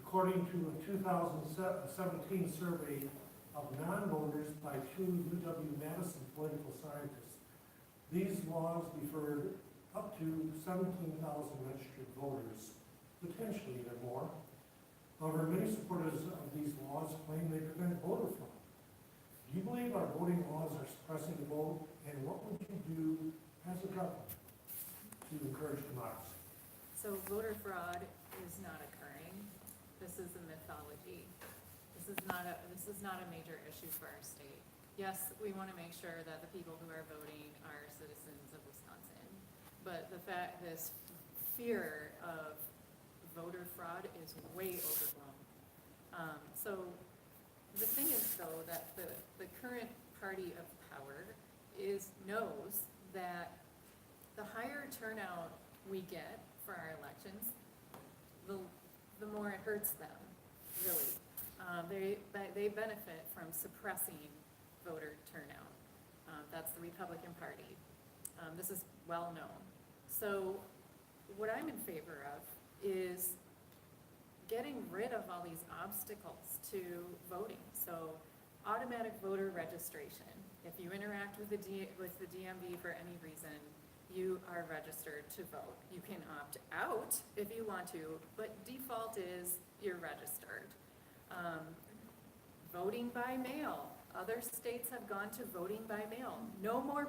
According to a 2017 survey of non-voters by 2 UW-Madison political scientists, these laws deferred up to 17,000 registered voters, potentially even more. However, many supporters of these laws claim they prevent voter fraud. Do you believe our voting laws are suppressing the vote, and what would you do as a government to encourage democracy? So voter fraud is not occurring. This is a mythology. This is not a major issue for our state. Yes, we want to make sure that the people who are voting are citizens of Wisconsin, but this fear of voter fraud is way overblown. So the thing is, though, that the current party of power knows that the higher turnout we get for our elections, the more it hurts them, really. They benefit from suppressing voter turnout. That's the Republican Party. This is well known. So what I'm in favor of is getting rid of all these obstacles to voting. So automatic voter registration. If you interact with the DMV for any reason, you are registered to vote. You can opt out if you want to, but default is you're registered. Voting by mail. Other states have gone to voting by mail. No more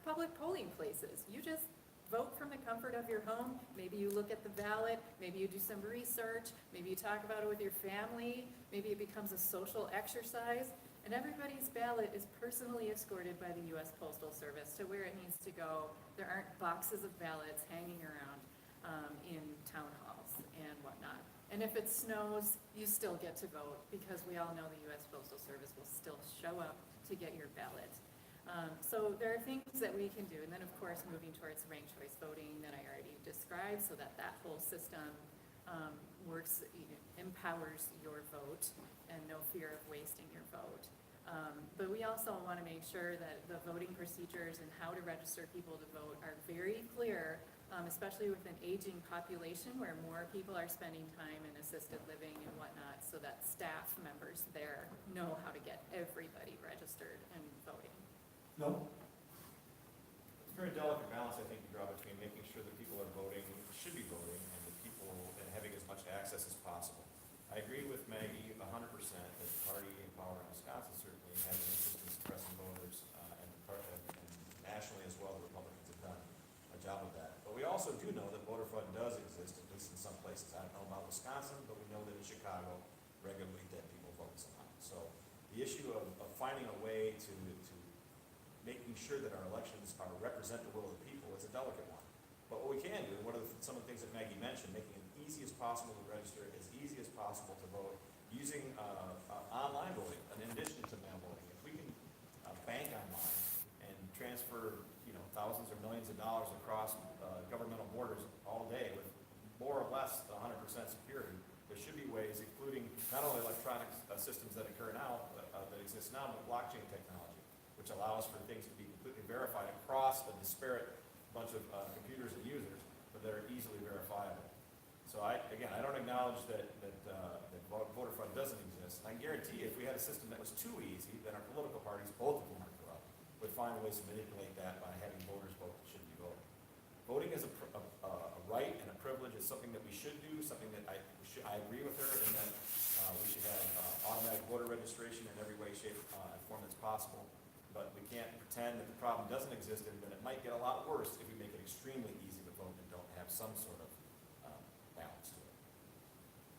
public polling places. You just vote from the comfort of your home. Maybe you look at the ballot. Maybe you do some research. Maybe you talk about it with your family. Maybe it becomes a social exercise. And everybody's ballot is personally escorted by the U.S. Postal Service to where it needs to go. There aren't boxes of ballots hanging around in town halls and whatnot. And if it snows, you still get to vote, because we all know the U.S. Postal Service will still show up to get your ballot. So there are things that we can do. And then, of course, moving towards ranked choice voting that I already described, so that whole system works, empowers your vote and no fear of wasting your vote. But we also want to make sure that the voting procedures and how to register people to vote are very clear especially with an aging population where more people are spending time in assisted living and whatnot, so that staff members there know how to get everybody registered and voting. No? It's a very delicate balance, I think, you draw between making sure that people are voting, should be voting, and that people, and having as much access as possible. I agree with Maggie 100% that the party in power in Wisconsin certainly has an interest in suppressing voters, and nationally as well, the Republicans have done a job of that. But we also do know that voter fraud does exist, at least in some places. I don't know about Wisconsin, but we know that in Chicago, regularly dead people vote somehow. So the issue of finding a way to making sure that our elections are represent the will of the people is a delicate one. But what we can do, some of the things that Maggie mentioned, making it easy as possible to register, as easy as possible to vote, using online voting in addition to mail voting. If we can bank online and transfer, thousands or millions of dollars across governmental borders all day with more or less 100% security, there should be ways, including not only electronic systems that exist now, but blockchain technology, which allows for things to be completely verified across a disparate bunch of computers and users, but that are easily verifiable. So I don't acknowledge that voter fraud doesn't exist. And I guarantee you, if we had a system that was too easy, then our political parties, both of them are corrupt, would find ways to manipulate that by having voters vote that shouldn't be voting. Voting is a right and a privilege. It's something that we should do, something that I agree with her in that we should have automatic voter registration in every way, shape, and form that's possible. But we can't pretend that the problem doesn't exist and that it might get a lot worse if we make it extremely easy to vote and don't have some sort of balance to it.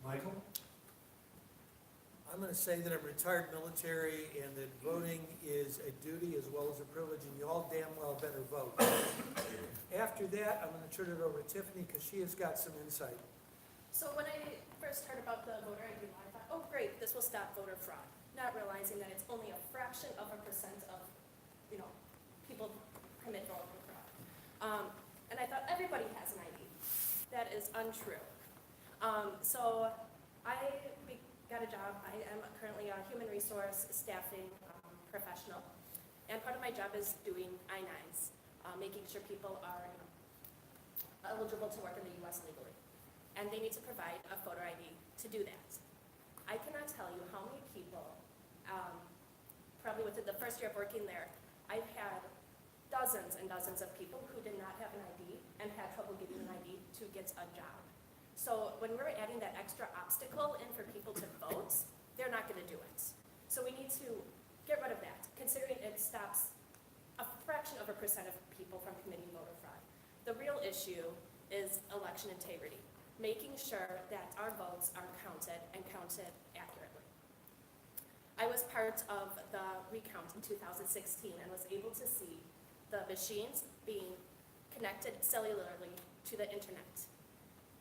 Michael? I'm going to say that I'm retired military and that voting is a duty as well as a privilege, and you all damn well better vote. After that, I'm going to turn it over to Tiffany because she has got some insight. So when I first heard about the voter ID law, I thought, oh great, this will stop voter fraud, not realizing that it's only a fraction of a percent of, people commit voter fraud. And I thought everybody has an ID. That is untrue. So I got a job. I am currently a human resource staffing professional, and part of my job is doing I-9s, making sure people are eligible to work in the U.S. legally, and they need to provide a photo ID to do that. I cannot tell you how many people, probably within the first year of working there, I've had dozens and dozens of people who did not have an ID and had trouble getting an ID to get a job. So when we're adding that extra obstacle in for people to vote, they're not going to do it. So we need to get rid of that, considering it stops a fraction of a percent of people from committing voter fraud. The real issue is election integrity, making sure that our votes are counted and counted accurately. I was part of the recount in 2016 and was able to see the machines being connected cellularly to the internet.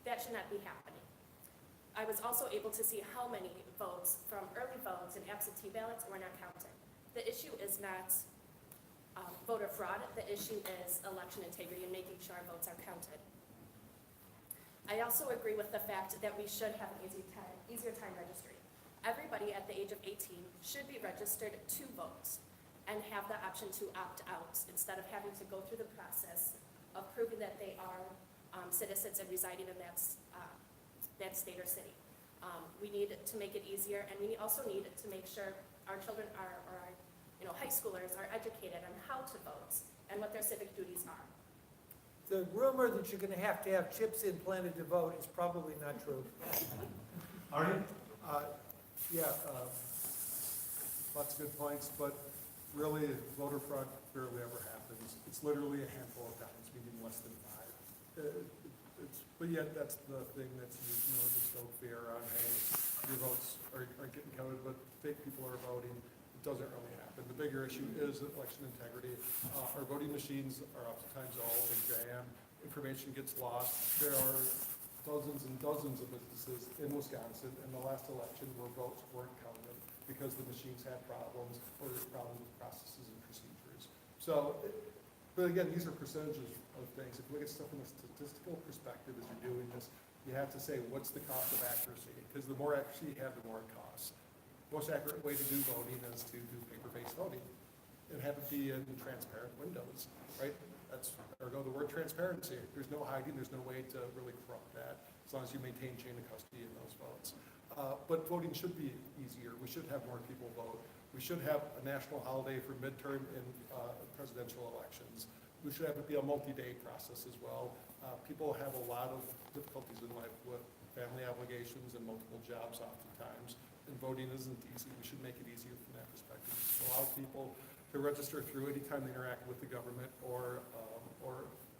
That should not be happening. I was also able to see how many votes from early votes and absentee ballots were not counted. The issue is not voter fraud. The issue is election integrity and making sure our votes are counted. I also agree with the fact that we should have an easier time registry. Everybody at the age of 18 should be registered to vote and have the option to opt out instead of having to go through the process of proving that they are citizens and residing in that state or city. We need to make it easier, and we also need to make sure our children or our high schoolers are educated on how to vote and what their civic duties are. The rumor that you're going to have chips implanted to vote is probably not true. Artie? Lots of good points, but really voter fraud barely ever happens. It's literally a handful of times, maybe less than 5. But yet that's the thing that's just no fear on, hey, your votes are getting counted, but fake people are voting. It doesn't really happen. The bigger issue is election integrity. Our voting machines are oftentimes all in jam. Information gets lost. There are dozens and dozens of businesses in Wisconsin in the last election where votes weren't counted because the machines had problems or there's problems with processes and procedures. So, but again, these are percentages of things. If you look at stuff from a statistical perspective as you're doing this, you have to say, what's the cost of accuracy? Because the more accuracy you have, the more it costs. The most accurate way to do voting is to do paper-based voting and have it be in transparent windows, right? or go the word transparency. There's no hiding, there's no way to really corrupt that, as long as you maintain chain of custody in those votes. But voting should be easier. We should have more people vote. We should have a national holiday for midterm and presidential elections. We should have it be a multi-day process as well. People have a lot of difficulties in life with family obligations and multiple jobs oftentimes, and voting isn't easy. We should make it easier from that perspective. Allow people to register through anytime they interact with the government or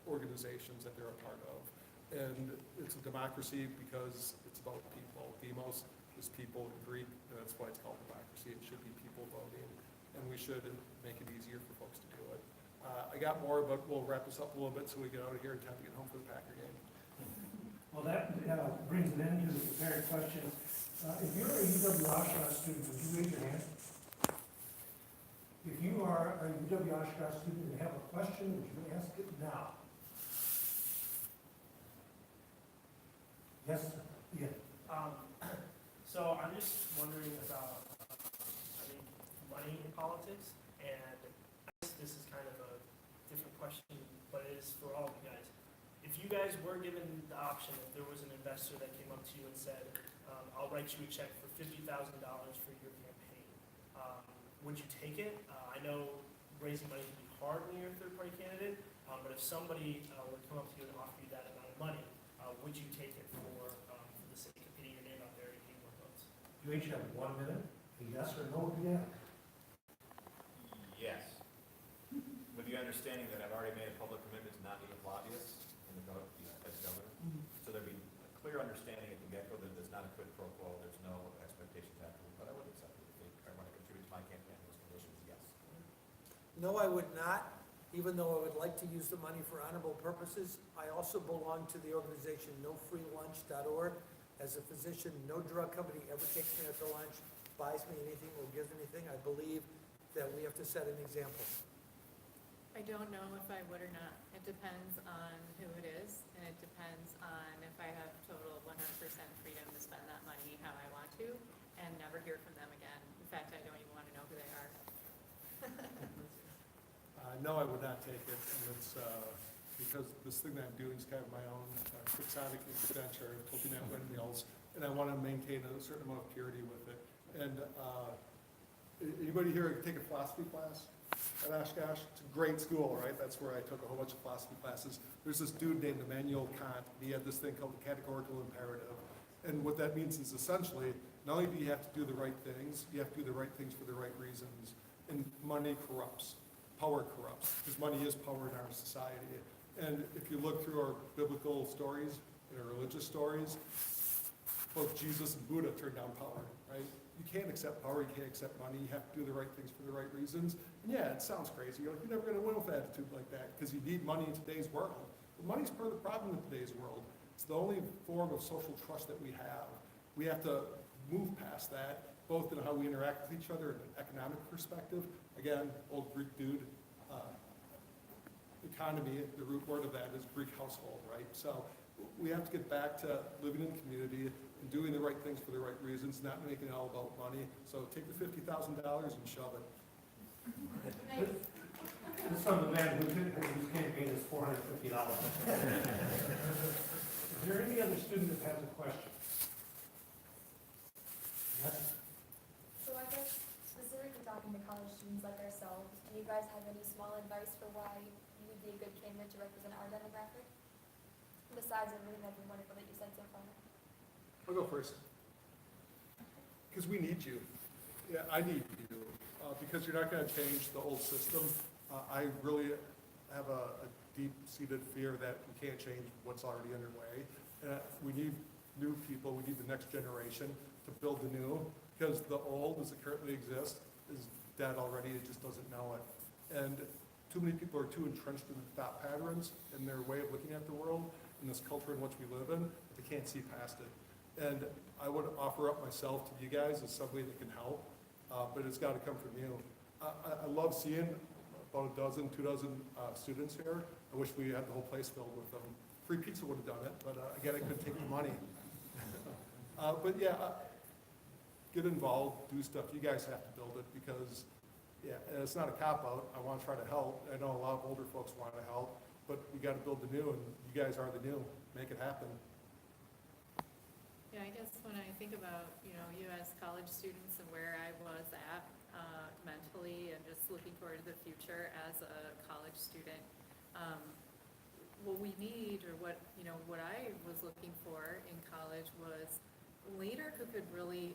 organizations that they're a part of. And it's a democracy because it's about people. Demos is people in Greek, and that's why it's called democracy. It should be people voting, and we should make it easier for folks to do it. I got more, but we'll wrap this up a little bit so we get out of here in time to get home for the Packer game. Well, that brings an end to the prepared questions. If you're a UW Oshkosh student, would you raise your hand? If you are a UW Oshkosh student and have a question, would you ask it now? Yes, sir. Yeah. So I'm just wondering about, money in politics, and I guess this is kind of a different question, but it is for all of you guys. If you guys were given the option, if there was an investor that came up to you and said, I'll write you a check for $50,000 for your campaign, would you take it? I know raising money can be hard when you're a third-party candidate, but if somebody were to come up to you and offer you that amount of money, would you take it for the sake of getting your name out there and getting more votes? You each have 1 minute, a yes or no, yeah. Yes. With the understanding that I've already made a public commitment to not meet with lobbyists in the vote as governor. So there'd be a clear understanding at the get-go that there's not a quid pro quo, there's no expectations afterward, but I would accept it if I want to contribute to my campaign, those conditions, yes. No, I would not, even though I would like to use the money for honorable purposes. I also belong to the organization nofreelunch.org. As a physician, no drug company ever takes me out to lunch, buys me anything, or gives anything. I believe that we have to set an example. I don't know if I would or not. It depends on who it is, and it depends on if I have total 100% freedom to spend that money how I want to, and never hear from them again. In fact, I don't even want to know who they are. No, I would not take it, and it's because this thing that I'm doing is kind of my own quixotic adventure, looking at windmills, and I want to maintain a certain amount of purity with it. And anybody here take a philosophy class at Oshkosh? It's a great school, right? That's where I took a whole bunch of philosophy classes. There's this dude named Immanuel Kant, and he had this thing called the categorical imperative. And what that means is essentially, not only do you have to do the right things, you have to do the right things for the right reasons. And money corrupts. Power corrupts, because money is power in our society. And if you look through our biblical stories and our religious stories, both Jesus and Buddha turned down power, right? You can't accept power, you can't accept money, you have to do the right things for the right reasons. And yeah, it sounds crazy. You're like, you're never gonna win with an attitude like that, because you need money in today's world. But money's part of the problem in today's world. It's the only form of social trust that we have. We have to move past that, both in how we interact with each other in an economic perspective. Again, old Greek dude, economy, the root word of that is Greek household, right? So we have to get back to living in the community and doing the right things for the right reasons, not making it all about money. So take the $50,000 and shove it. This is from the man whose campaign is $450. Is there any other student that has a question? Yes? So I guess specifically talking to college students like ourselves, do you guys have any small advice for why you would be a good candidate to represent our demographic? Besides everything that's been wonderful that you said so far. I'll go first. Because we need you. Yeah, I need you. Because you're not going to change the old system. I really have a deep-seated fear that we can't change what's already underway. We need new people. We need the next generation to build the new. Because the old, as it currently exists, is dead already. It just doesn't know it. And too many people are too entrenched in thought patterns in their way of looking at the world, in this culture in which we live in, that they can't see past it. And I would offer up myself to you guys as somebody that can help, but it's got to come from you. I love seeing about 2 dozen students here. I wish we had the whole place filled with them. Free pizza would have done it, but again, I couldn't take the money. But yeah, get involved, do stuff. You guys have to build it because Yeah, and it's not a cop-out. I want to try to help. I know a lot of older folks want to help, but we got to build the new, and you guys are the new. Make it happen. Yeah, I guess when I think about, you as college students and where I was at mentally and just looking forward to the future as a college student, what we need, or what I was looking for in college was a leader who could really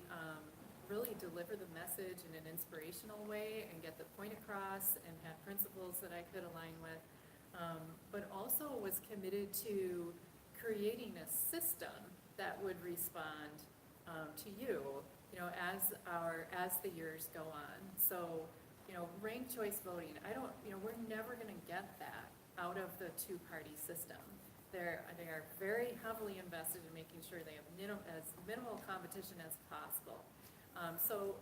deliver the message in an inspirational way and get the point across and have principles that I could align with, but also was committed to creating a system that would respond to you, as the years go on. So, ranked choice voting, we're never gonna get that out of the two-party system. They are very heavily invested in making sure they have as minimal competition as possible. So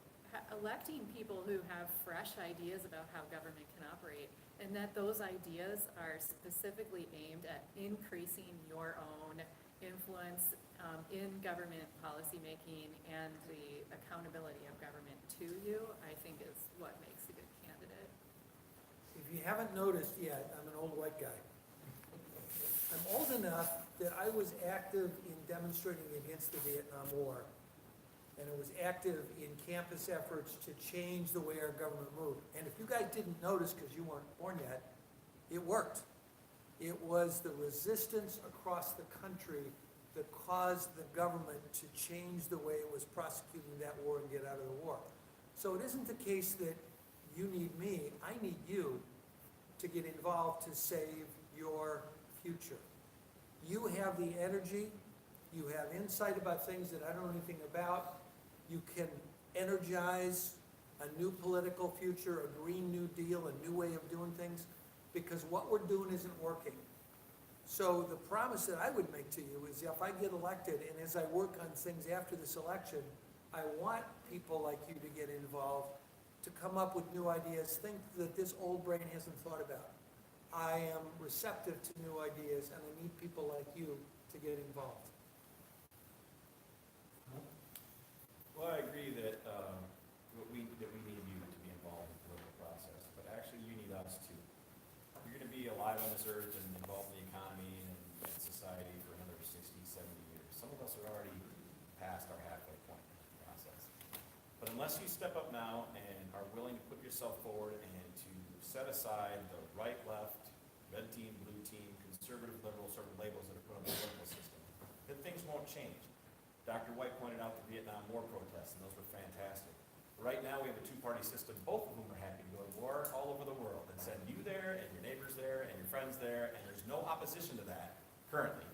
electing people who have fresh ideas about how government can operate, and that those ideas are specifically aimed at increasing your own influence in government policymaking and the accountability of government to you, I think is what makes a good candidate. If you haven't noticed yet, I'm an old white guy. I'm old enough that I was active in demonstrating against the Vietnam War, and I was active in campus efforts to change the way our government moved. And if you guys didn't notice, because you weren't born yet, it worked. It was the resistance across the country that caused the government to change the way it was prosecuting that war and get out of the war. So it isn't the case that you need me, I need you to get involved to save your future. You have the energy, you have insight about things that I don't know anything about. You can energize a new political future, a Green New Deal, a new way of doing things, because what we're doing isn't working. So the promise that I would make to you is if I get elected and as I work on things after this election, I want people like you to get involved, to come up with new ideas, things that this old brain hasn't thought about. I am receptive to new ideas, and I need people like you to get involved. Well, I agree that we need you to be involved in the political process, but actually you need us too. You're going to be alive on this earth and involved in the economy and society for another 60, 70 years. Some of us are already past our halfway point in the process. But unless you step up now and are willing to put yourself forward and to set aside the right, left, red team, blue team, conservative, liberal sort of labels that are put on the political system, then things won't change. Dr. White pointed out the Vietnam War protests, and those were fantastic. Right now, we have a two-party system, both of whom are happy to go to war all over the world and send you there, and your neighbors there, and your friends there, and there's no opposition to that currently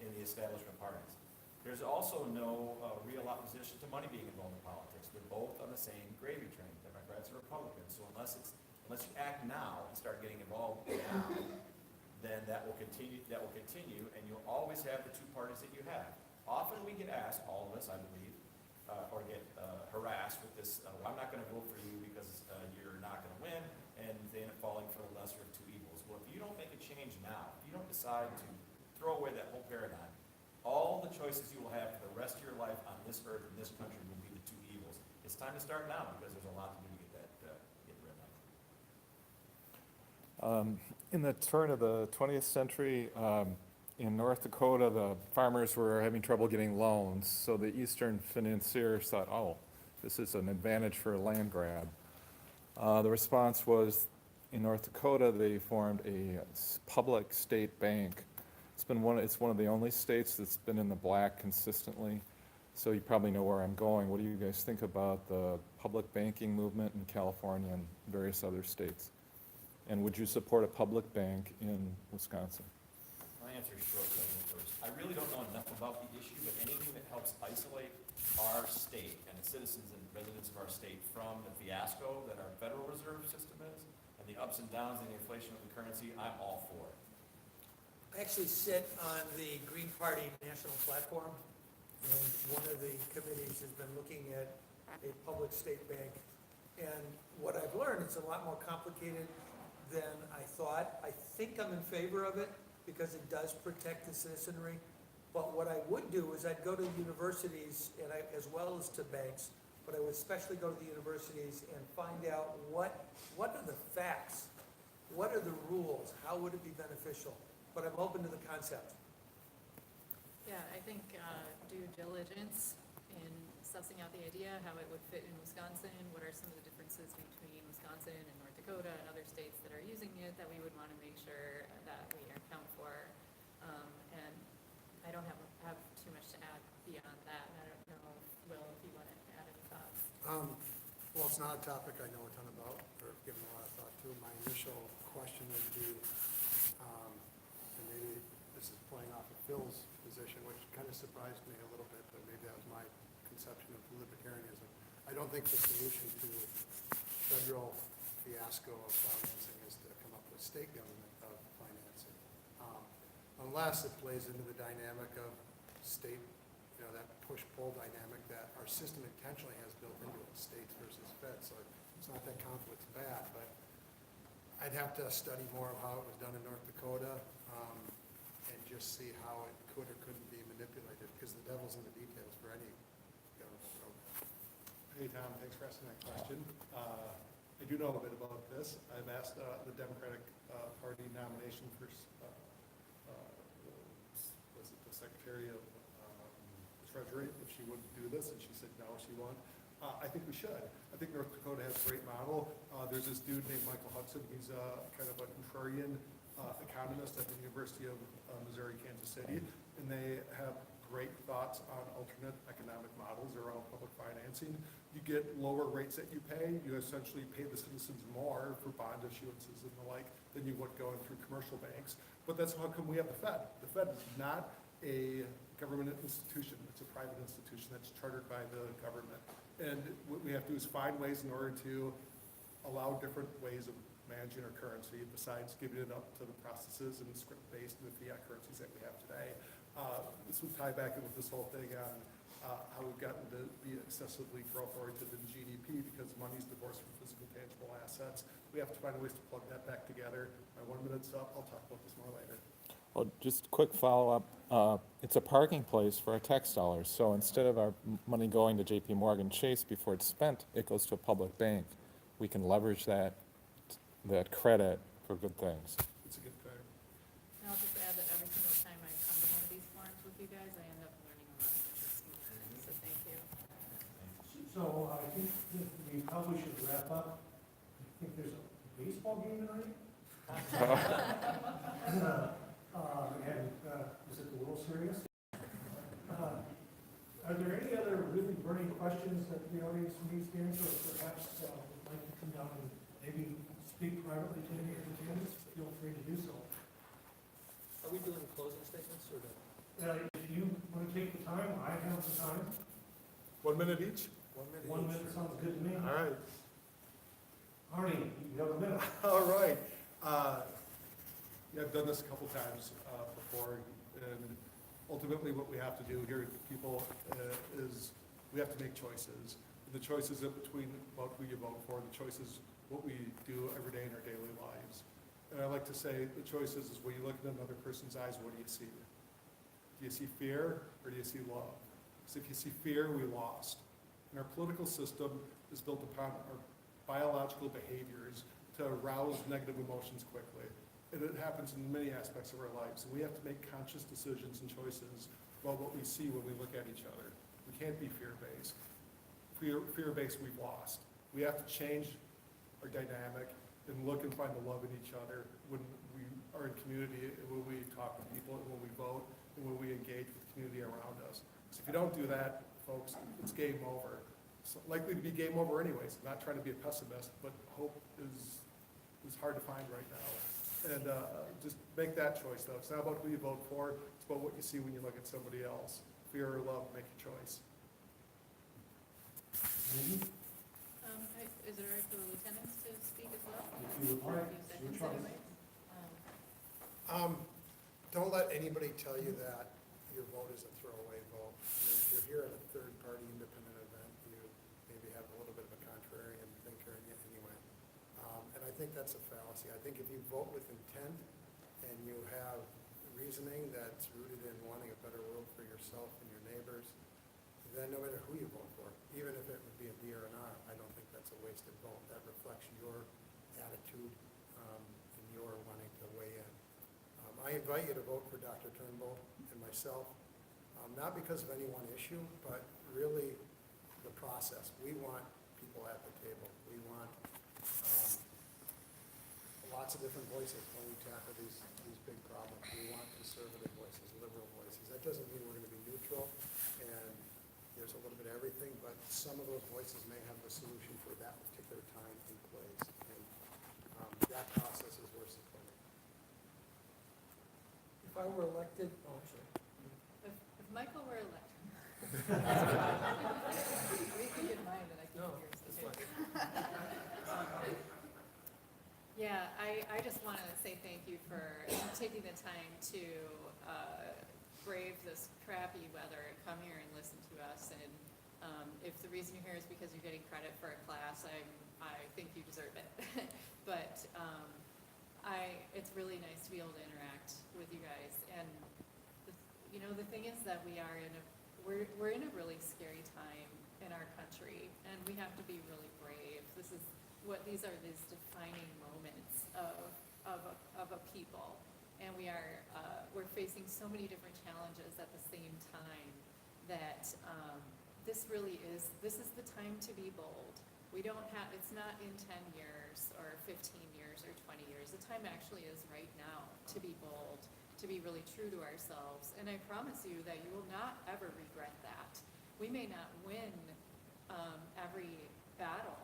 in the establishment parties. There's also no real opposition to money being involved in politics. They're both on the same gravy train, Democrats and Republicans. So unless you act now and start getting involved now, then that will continue, and you'll always have the two parties that you have. Often we get asked, all of us, I believe, or get harassed with this, I'm not going to vote for you because you're not going to win, and they end up falling for the lesser of two evils. Well, if you don't make a change now, if you don't decide to throw away that whole paradigm, all the choices you will have for the rest of your life on this earth and this country will be the two evils. It's time to start now because there's a lot to do to get rid of. In the turn of the 20th century, in North Dakota, the farmers were having trouble getting loans, so the Eastern financiers thought, oh, this is an advantage for a land grab. The response was, in North Dakota, they formed a public state bank. It's one of the only states that's been in the black consistently, so you probably know where I'm going. What do you guys think about the public banking movement in California and various other states? And would you support a public bank in Wisconsin? My answer is short, so I'll go first. I really don't know enough about the issue, but anything that helps isolate our state and the citizens and residents of our state from the fiasco that our Federal Reserve System is and the ups and downs and the inflation of the currency, I'm all for it. I actually sit on the Green Party National Platform, and one of the committees has been looking at a public state bank. And what I've learned, it's a lot more complicated than I thought. I think I'm in favor of it because it does protect the citizenry. But what I would do is I'd go to universities and as well as to banks, but I would especially go to the universities and find out what are the facts? What are the rules? How would it be beneficial? But I'm open to the concept. Yeah, I think due diligence in sussing out the idea, how it would fit in Wisconsin, what are some of the differences between Wisconsin and North Dakota and other states that are using it that we would want to make sure that we account for. And I don't have too much to add beyond that. I don't know, Will, if you want to add any thoughts. Well, it's not a topic I know a ton about, or have given a lot of thought to. My initial question would be, and maybe this is playing off of Phil's position, which kind of surprised me a little bit, but maybe that was my conception of libertarianism. I don't think the solution to federal fiasco of financing is to come up with state government financing. Unless it plays into the dynamic of state, that push-pull dynamic that our system intentionally has built into it, states versus feds. So it's not that conflict's bad, but I'd have to study more of how it was done in North Dakota and just see how it could or couldn't be manipulated, because the devil's in the details for any government program. Hey, Tom, thanks for asking that question. I do know a bit about this. I've asked the Democratic Party nomination for, was it the Secretary of Treasury, if she would do this, and she said no, she won't. I think we should. I think North Dakota has a great model. There's this dude named Michael Hudson. He's kind of a contrarian economist at the University of Missouri, Kansas City, and they have great thoughts on alternate economic models around public financing. You get lower rates that you pay. You essentially pay the citizens more for bond issuances and the like than you would going through commercial banks. But that's how come we have the Fed. The Fed is not a government institution. It's a private institution that's chartered by the government. And what we have to do is find ways in order to allow different ways of managing our currency besides giving it up to the processes and script-based and the fiat currencies that we have today. This would tie back in with this whole thing on how we've gotten to be excessively growth-oriented in GDP because money is divorced from physical tangible assets. We have to find ways to plug that back together. My 1 minute's up. I'll talk about this more later. Well, just quick follow-up. It's a parking place for our tax dollars. So instead of our money going to JP Morgan Chase before it's spent, it goes to a public bank. We can leverage that credit for good things. It's a good thing. And I'll just add that every single time I come to one of these forums with you guys, I end up learning a lot of interesting things, so thank you. So I think that we probably should wrap up. I think there's a baseball game tonight. Is it a little serious? Are there any other really burning questions that the audience needs to answer, or perhaps would like to come down and maybe speak privately to any of the candidates? Feel free to do so. Are we doing closing statements or no? If you want to take the time, I have the time. 1 minute each? 1 minute. 1 minute sounds good to me. All right. Arnie, you have a minute. All right. Yeah, I've done this a couple times before, and ultimately what we have to do here, people, is we have to make choices. And the choices are between about who you vote for, the choices what we do every day in our daily lives. And I like to say the choices is when you look in another person's eyes, what do you see? Do you see fear or do you see love? Because if you see fear, we lost. And our political system is built upon our biological behaviors to arouse negative emotions quickly. And it happens in many aspects of our lives. And we have to make conscious decisions and choices about what we see when we look at each other. We can't be fear-based. Fear-based, we've lost. We have to change our dynamic and look and find the love in each other when we are in community, and when we talk to people, and when we vote, and when we engage with the community around us. So if you don't do that, folks, it's game over. It's likely to be game over anyways. I'm not trying to be a pessimist, but hope is hard to find right now. And just make that choice, though. It's not about who you vote for. It's about what you see when you look at somebody else. Fear or love, make your choice. Is it all right for the lieutenants to speak as well? If you would like, A few your seconds choice. anyway. Don't let anybody tell you that your vote is a throwaway vote. I mean, if you're here at a third-party independent event, you maybe have a little bit of a contrarian thinker in you anyway. And I think that's a fallacy. I think if you vote with intent and you have reasoning that's rooted in wanting a better world for yourself and your neighbors, then no matter who you vote for, even if it would be a D or an R, I don't think that's a wasted vote. That reflects your attitude and your wanting to weigh in. I invite you to vote for Dr. Turnbull and myself, not because of any one issue, but really the process. We want people at the table. We want lots of different voices when we tackle these big problems. We want conservative voices, liberal voices. That doesn't mean we're going to be neutral, and there's a little bit of everything, but some of those voices may have the solution for that particular time and place, and that process is worth supporting. If I were elected, oh, I'm sorry. If Michael were elected. We can get mine and I can No, get yours. that's too. fine. Yeah, I just want to say thank you for taking the time to brave this crappy weather and come here and listen to us. And if the reason you're here is because you're getting credit for a class, I think you deserve it. But it's really nice to be able to interact with you guys. And the thing is that we're in a really scary time in our country, and we have to be really brave. These are these defining moments of a people, and we're facing so many different challenges at the same time that this is the time to be bold. It's not in 10 years or 15 years or 20 years. The time actually is right now to be bold, to be really true to ourselves, and I promise you that you will not ever regret that. We may not win every battle,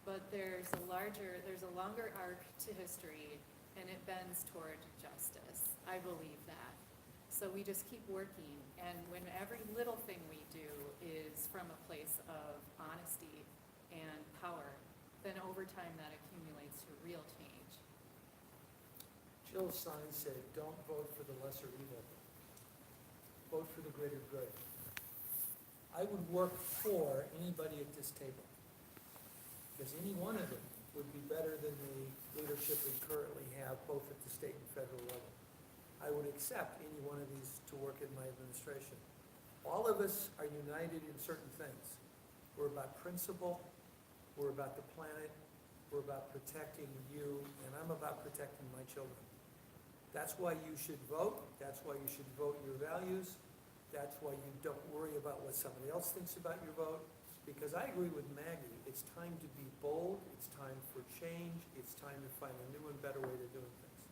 but there's a longer arc to history, and it bends toward justice. I believe that. So we just keep working, and when every little thing we do is from a place of honesty and power, then over time that accumulates to real change. Jill's sign said, "Don't vote for the lesser evil. Vote for the greater good." I would work for anybody at this table, because any one of them would be better than the leadership we currently have, both at the state and federal level. I would accept any one of these to work in my administration. All of us are united in certain things. We're about principle, we're about the planet, we're about protecting you, and I'm about protecting my children. That's why you should vote, that's why you should vote your values, that's why you don't worry about what somebody else thinks about your vote, because I agree with Maggie, it's time to be bold, it's time for change, it's time to find a new and better way to doing things.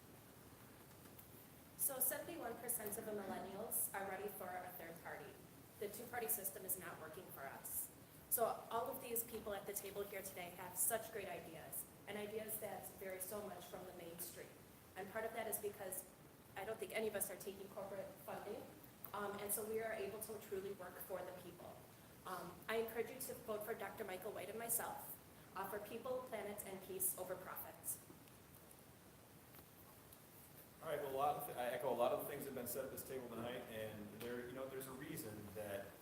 So 71% of the millennials are ready for a third party. The two-party system is not working for us. So all of these people at the table here today have such great ideas, and ideas that vary so much from the mainstream. And part of that is because I don't think any of us are taking corporate funding, and so we are able to truly work for the people. I encourage you to vote for Dr. Michael White and myself, for people, planet, and peace over profits. All right, well, I echo a lot of the things that have been said at this table tonight, and there's a reason that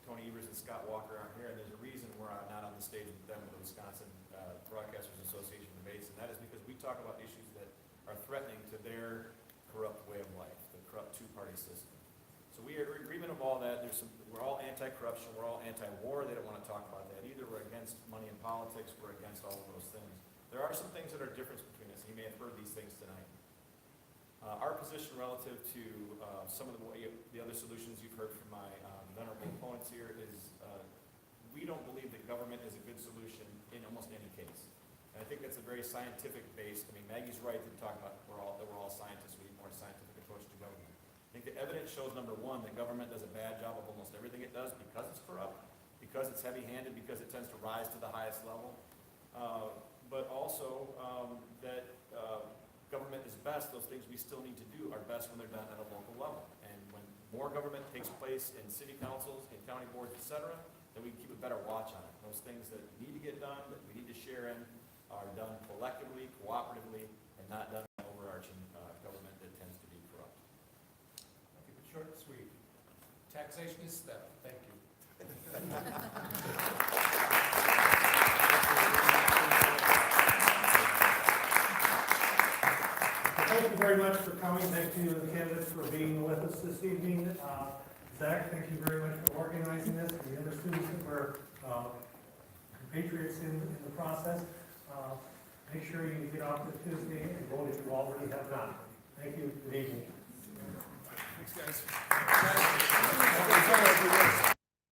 Tony Evers and Scott Walker aren't here, and there's a reason we're not on the stage with them at the Wisconsin Broadcasters Association debates, and that is because we talk about issues that are threatening to their corrupt way of life, the corrupt two-party system. So we are in agreement of all that. We're all anti-corruption, we're all anti-war. They don't want to talk about that either. We're against money in politics, we're against all of those things. There are some things that are different between us. You may have heard these things tonight. Our position relative to some of the other solutions you've heard from my venerable opponents here is we don't believe that government is a good solution in almost any case. And I think that's a very scientific base. I mean, Maggie's right to talk about we're all scientists. We need more scientific approach to government. I think the evidence shows, number one, that government does a bad job of almost everything it does because it's corrupt, because it's heavy-handed, because it tends to rise to the highest level, but also that government is best, those things we still need to do are best when they're done at a local level. And when more government takes place in city councils, in county boards, et cetera, then we can keep a better watch on it. Those things that need to get done, that we need to share in, are done collectively, cooperatively, and not done by overarching government that tends to be corrupt. I'll keep it short and sweet. Taxation is theft. Thank you. Thank you very much for coming. Thank you to the candidates for being with us this evening. Zach, thank you very much for organizing this, and the other students that were compatriots in the process. Make sure you get out this Tuesday and vote if you already have not. Thank you. Good evening. Thanks, guys.